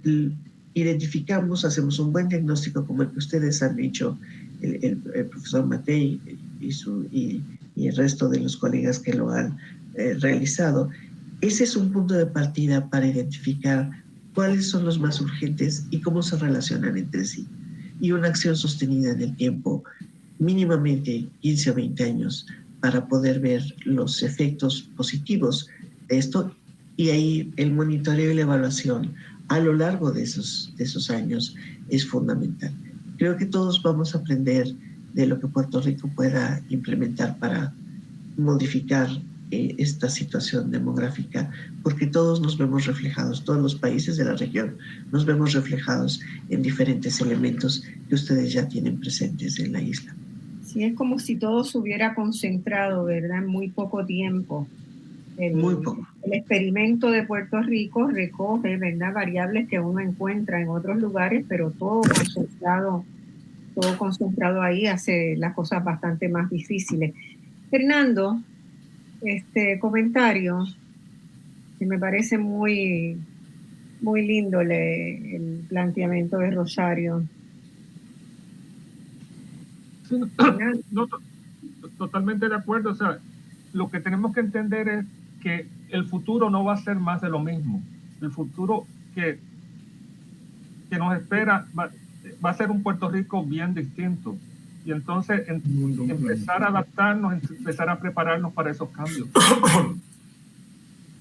identificamos, hacemos un buen diagnóstico como el que ustedes han hecho, el profesor Matei y el resto de los colegas que lo han realizado, ese es un punto de partida para identificar cuáles son los más urgentes y cómo se relacionan entre sí. Y una acción sostenida en el tiempo, mínimamente 15 o 20 años, para poder ver los efectos positivos de esto. Y ahí el monitoreo y la evaluación a lo largo de esos años es fundamental. Creo que todos vamos a aprender de lo que Puerto Rico pueda implementar para modificar esta situación demográfica, porque todos nos vemos reflejados, todos los países de la región nos vemos reflejados en diferentes elementos que ustedes ya tienen presentes en la isla. Sí, es como si todo se hubiera concentrado, ¿verdad?, en muy poco tiempo. Muy poco. El experimento de Puerto Rico recoge, ¿verdad?, variables que uno encuentra en otros lugares, pero todo concentrado ahí hace las cosas bastante más difíciles. Fernando, este comentario que me parece muy, muy lindo el planteamiento de Rosario. Sí, no, totalmente de acuerdo. O sea, lo que tenemos que entender es que el futuro no va a ser más de lo mismo. El futuro que nos espera va a ser un Puerto Rico bien distinto. Y entonces empezar a adaptarnos, empezar a prepararnos para esos cambios.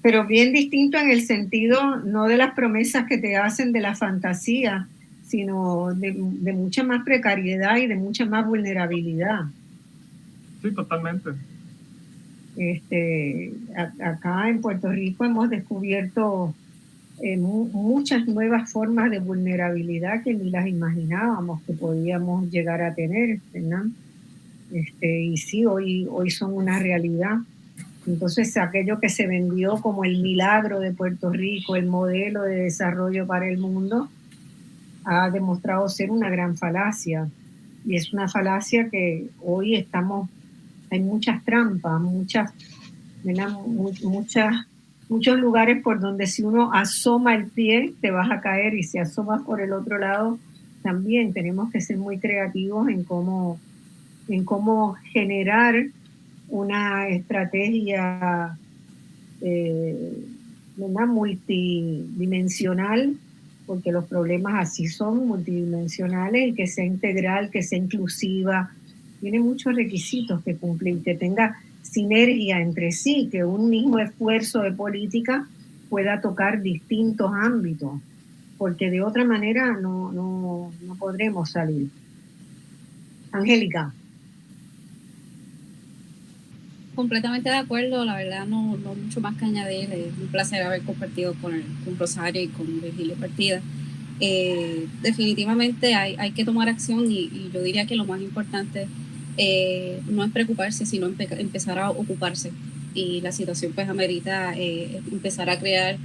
Pero bien distinto en el sentido no de las promesas que te hacen de la fantasía, sino de mucha más precariedad y de mucha más vulnerabilidad. Sí, totalmente. Acá en Puerto Rico hemos descubierto muchas nuevas formas de vulnerabilidad que ni las imaginábamos que podíamos llegar a tener, ¿verdad? Y sí, hoy son una realidad. Entonces, aquello que se vendió como el milagro de Puerto Rico, el modelo de desarrollo para el mundo, ha demostrado ser una gran falacia. Y es una falacia que hoy hay muchas trampas, muchos lugares por donde si uno asoma el pie te vas a caer, y si asomas por el otro lado también. Tenemos que ser muy creativos en cómo generar una estrategia multidimensional, porque los problemas así son multidimensionales, y que sea integral, que sea inclusiva. Tiene muchos requisitos que cumplir, que tenga sinergia entre sí, que un mismo esfuerzo de política pueda tocar distintos ámbitos, porque de otra manera no podremos salir. Angélica. Completamente de acuerdo, la verdad no mucho más que añadir. Es un placer haber compartido con Rosario y con Virgilio Partida. Definitivamente hay que tomar acción, y yo diría que lo más importante no es preocuparse, sino empezar a ocuparse, y la situación pues amerita empezar a crear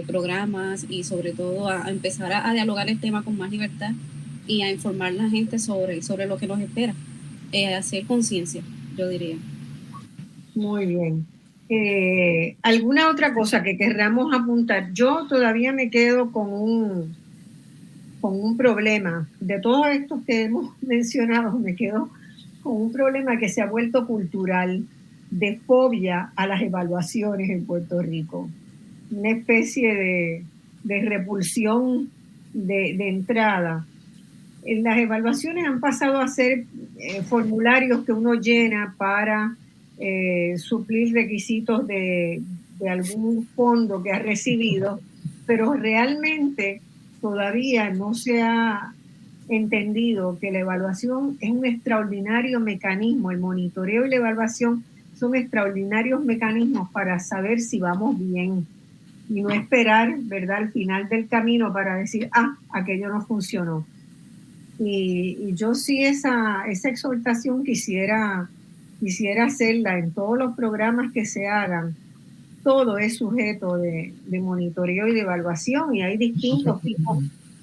programas, y sobre todo a empezar a dialogar el tema con más libertad y a informar a la gente sobre lo que nos espera, hacer conciencia, yo diría. Muy bien. ¿Alguna otra cosa que querramos apuntar? Yo todavía me quedo con un problema. De todos estos que hemos mencionado, me quedo con un problema que se ha vuelto cultural, de fobia a las evaluaciones en Puerto Rico. Una especie de repulsión de entrada. Las evaluaciones han pasado a ser formularios que uno llena para suplir requisitos de algún fondo que ha recibido, pero realmente todavía no se ha entendido que la evaluación es un extraordinario mecanismo. El monitoreo y la evaluación son extraordinarios mecanismos para saber si vamos bien, y no esperar, ¿verdad?, al final del camino para decir, aquello no funcionó. Y yo sí esa exhortación quisiera hacerla en todos los programas que se hagan. Todo es sujeto de monitoreo y de evaluación, y hay distintos tipos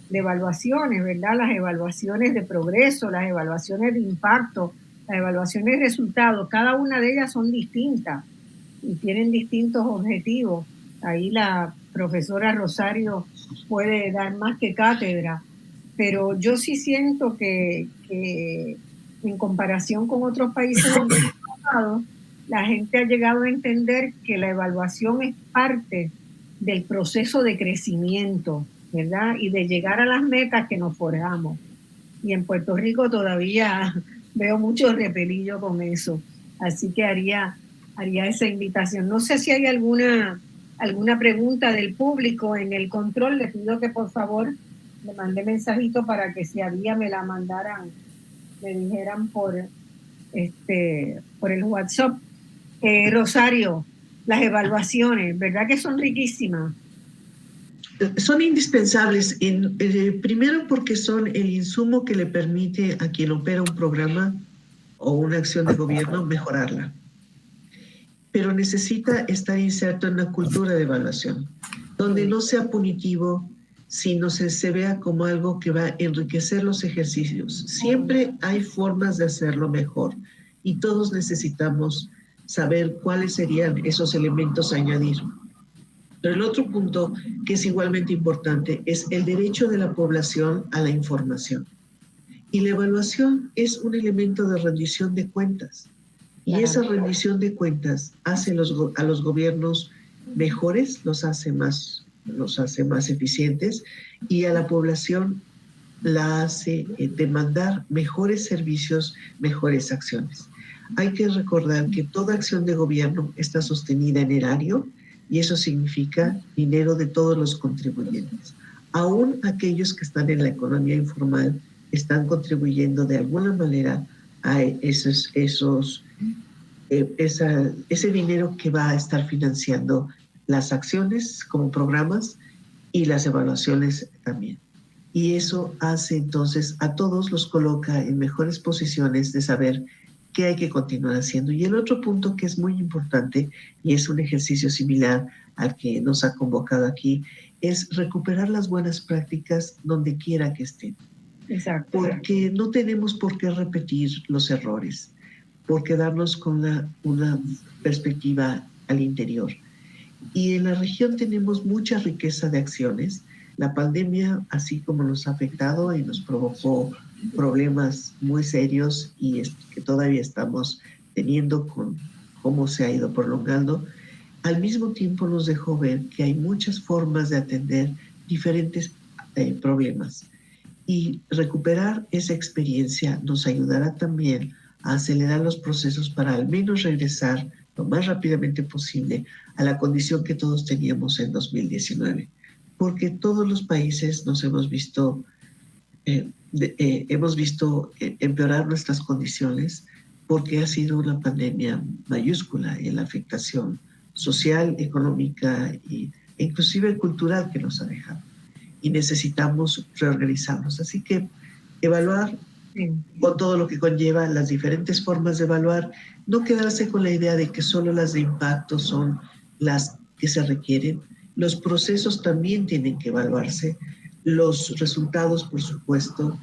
de evaluaciones, ¿verdad? Las evaluaciones de progreso, las evaluaciones de impacto, las evaluaciones de resultados, cada una de ellas son distintas y tienen distintos objetivos. Ahí la profesora Rosario puede dar más que cátedra, pero yo sí siento que en comparación con otros países donde la gente ha llegado a entender que la evaluación es parte del proceso de crecimiento, ¿verdad? Y de llegar a las metas que nos forjamos. Y en Puerto Rico todavía veo mucho repelillo con eso. Así que haría esa invitación. No sé si hay alguna pregunta del público en el control. Les pido que por favor me mande mensajito para que si había me la mandaran, me dijeran por el WhatsApp. Rosario, las evaluaciones, ¿verdad que son riquísimas? Son indispensables, primero porque son el insumo que le permite a quien opera un programa o una acción de gobierno mejorarla. Pero necesita estar inserto en una cultura de evaluación, donde no sea punitivo, sino se vea como algo que va a enriquecer los ejercicios. Siempre hay formas de hacerlo mejor, y todos necesitamos saber cuáles serían esos elementos a añadir. Pero el otro punto, que es igualmente importante, es el derecho de la población a la información. Y la evaluación es un elemento de rendición de cuentas. Y esa rendición de cuentas hace a los gobiernos mejores, los hace más eficientes, y a la población la hace demandar mejores servicios, mejores acciones. Hay que recordar que toda acción de gobierno está sostenida en erario, y eso significa dinero de todos los contribuyentes. Aún aquellos que están en la economía informal están contribuyendo de alguna manera a ese dinero que va a estar financiando las acciones como programas y las evaluaciones también. Y eso hace entonces a todos los coloca en mejores posiciones de saber qué hay que continuar haciendo. Y el otro punto que es muy importante, y es un ejercicio similar al que nos ha convocado aquí, es recuperar las buenas prácticas donde quiera que estén. Exacto. Porque no tenemos por qué repetir los errores, por quedarnos con una perspectiva al interior. Y en la región tenemos mucha riqueza de acciones. La pandemia, así como nos ha afectado y nos provocó problemas muy serios y que todavía estamos teniendo con cómo se ha ido prolongando, al mismo tiempo nos dejó ver que hay muchas formas de atender diferentes problemas. Y recuperar esa experiencia nos ayudará también a acelerar los procesos para al menos regresar lo más rápidamente posible a la condición que todos teníamos en 2019. Porque todos los países nos hemos visto empeorar nuestras condiciones porque ha sido una pandemia mayúscula en la afectación social, económica e inclusive cultural que nos ha dejado. Y necesitamos reorganizarnos. Así que evaluar con todo lo que conlleva, las diferentes formas de evaluar, no quedarse con la idea de que solo las de impacto son las que se requieren. Los procesos también tienen que evaluarse, los resultados, por supuesto,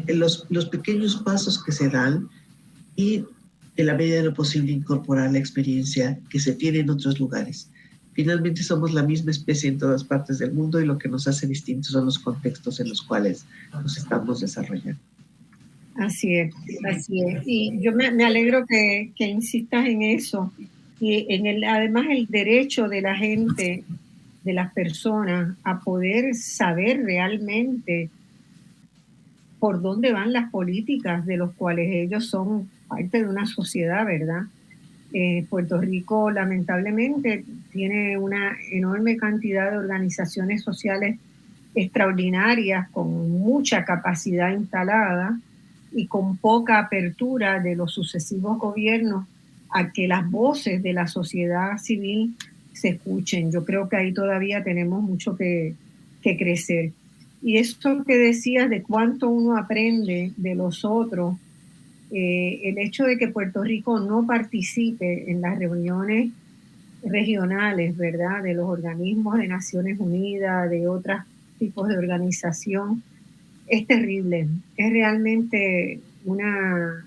los pequeños pasos que se dan y, en la medida de lo posible, incorporar la experiencia que se tiene en otros lugares. Finalmente somos la misma especie en todas partes del mundo y lo que nos hace distintos son los contextos en los cuales nos estamos desarrollando. Así es, así es. Y yo me alegro que insistas en eso. Y además el derecho de la gente, de las personas, a poder saber realmente por dónde van las políticas de los cuales ellos son parte de una sociedad, ¿verdad? Puerto Rico lamentablemente tiene una enorme cantidad de organizaciones sociales extraordinarias con mucha capacidad instalada y con poca apertura de los sucesivos gobiernos a que las voces de la sociedad civil se escuchen. Yo creo que ahí todavía tenemos mucho que crecer. Y esto que decías de cuánto uno aprende de los otros, el hecho de que Puerto Rico no participe en las reuniones regionales, ¿verdad?, de los organismos de Naciones Unidas, de otros tipos de organización, es terrible. Es realmente una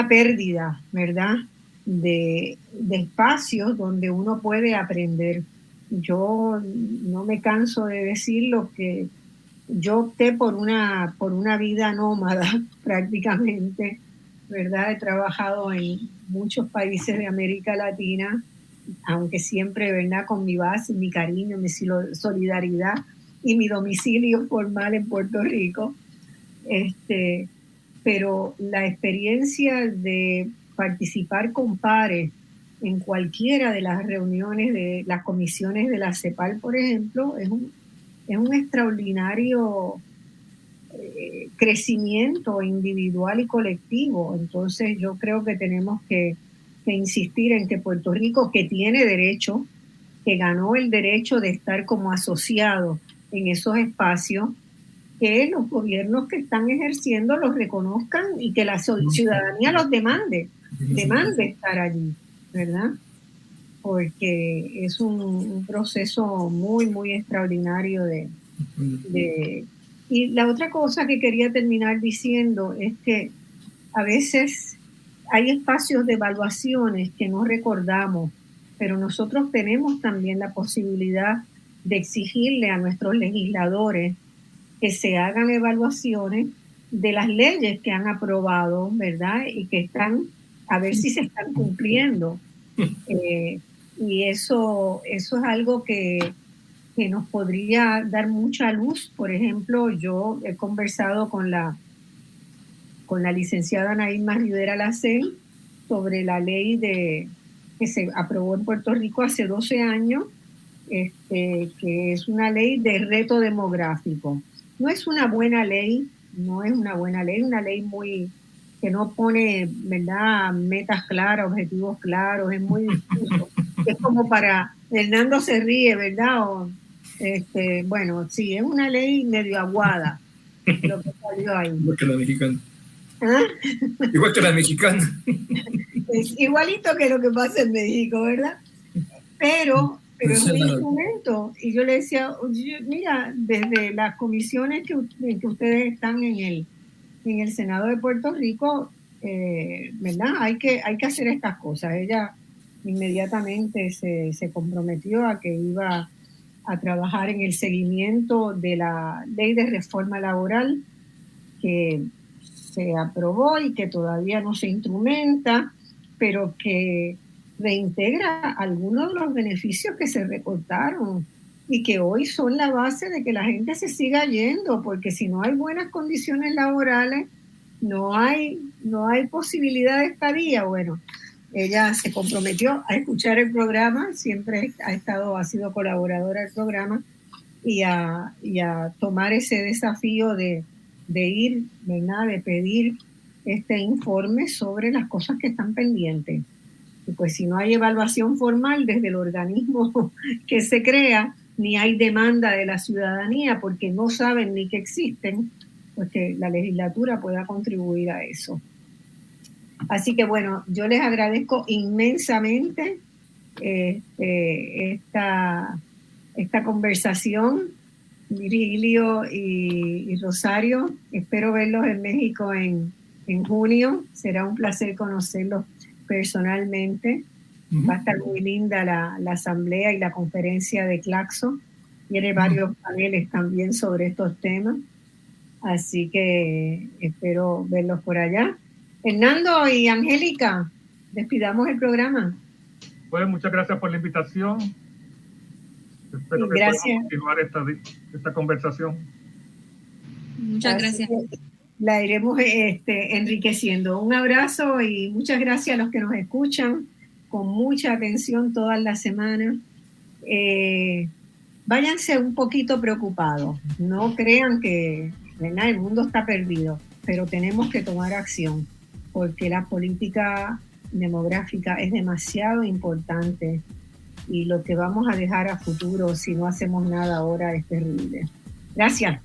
pérdida, ¿verdad?, de espacios donde uno puede aprender. Yo no me canso de decirlo que yo opté por una vida nómada prácticamente, ¿verdad? He trabajado en muchos países de América Latina, aunque siempre, ¿verdad?, con mi base, mi cariño, mi solidaridad y mi domicilio formal en Puerto Rico. Pero la experiencia de participar con pares en cualquiera de las reuniones de las comisiones de la CEPAL, por ejemplo, es un extraordinario crecimiento individual y colectivo. Entonces yo creo que tenemos que insistir en que Puerto Rico, que tiene derecho, que ganó el derecho de estar como asociado en esos espacios, que los gobiernos que están ejerciendo los reconozcan y que la ciudadanía los demande estar allí, ¿verdad? Porque es un proceso muy, muy extraordinario Y la otra cosa que quería terminar diciendo es que a veces hay espacios de evaluaciones que no recordamos, pero nosotros tenemos también la posibilidad de exigirle a nuestros legisladores que se hagan evaluaciones de las leyes que han aprobado, ¿verdad? Y que están, a ver si se están cumpliendo. Y eso es algo que nos podría dar mucha luz. Por ejemplo, yo he conversado con la licenciada Naíma Rivera Lacén sobre la ley que se aprobó en Puerto Rico hace 12 años, que es una ley de reto demográfico. No es una buena ley, una ley muy que no pone, ¿verdad?, metas claras, objetivos claros, es muy difuso. Es como para, Hernando se ríe, ¿verdad? Bueno, sí, es una ley medio aguada lo que salió ahí. Igual que la mexicana. ¿Ah? Igual que la mexicana. Es igualito que lo que pasa en México, ¿verdad? Pero es un instrumento. Y yo le decía, mira, desde las comisiones que ustedes están en el Senado de Puerto Rico, ¿verdad? Hay que hacer estas cosas. Ella inmediatamente se comprometió a que iba a trabajar en el seguimiento de la ley de reforma laboral que se aprobó y que todavía no se instrumenta, pero que reintegra algunos de los beneficios que se recortaron y que hoy son la base de que la gente se siga yendo, porque si no hay buenas condiciones laborales, no hay posibilidad de estadía. Bueno, ella se comprometió a escuchar el programa, siempre ha sido colaboradora del programa, y a tomar ese desafío de ir, ¿verdad?, de pedir este informe sobre las cosas que están pendientes. Y pues si no hay evaluación formal desde el organismo que se crea, ni hay demanda de la ciudadanía porque no saben ni que existen, pues que la legislatura pueda contribuir a eso. Así que bueno, yo les agradezco inmensamente esta conversación, Virgilio y Rosario. Espero verlos en México en junio. Será un placer conocerlos personalmente. Va a estar muy linda la asamblea y la conferencia de Claxo. Tiene varios paneles también sobre estos temas. Así que espero verlos por allá. Hernando y Angélica, despidamos el programa. Pues muchas gracias por la invitación. Espero que podamos continuar esta conversación. Muchas gracias. La iremos enriqueciendo. Un abrazo y muchas gracias a los que nos escuchan con mucha atención todas las semanas. Váyanse un poquito preocupados. No crean que, ¿verdad?, el mundo está perdido, pero tenemos que tomar acción porque la política demográfica es demasiado importante y lo que vamos a dejar a futuro si no hacemos nada ahora es terrible. Gracias.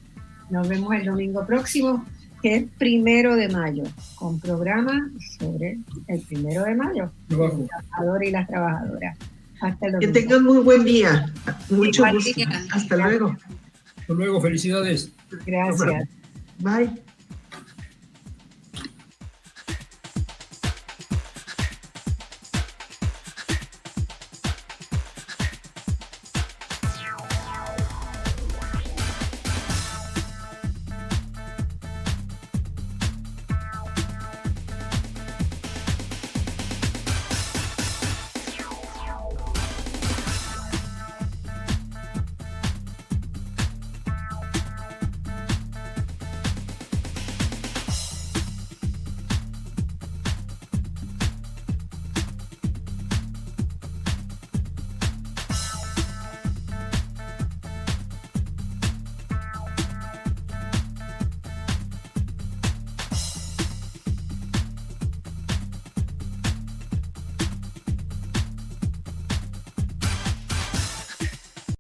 Nos vemos el domingo próximo, que es 1 de mayo, con programa sobre el 1 de mayo, los trabajadores y las trabajadoras. Hasta el domingo. Que tengan muy buen día. Mucho gusto. Hasta luego. Hasta luego. Felicidades. Gracias. Bye.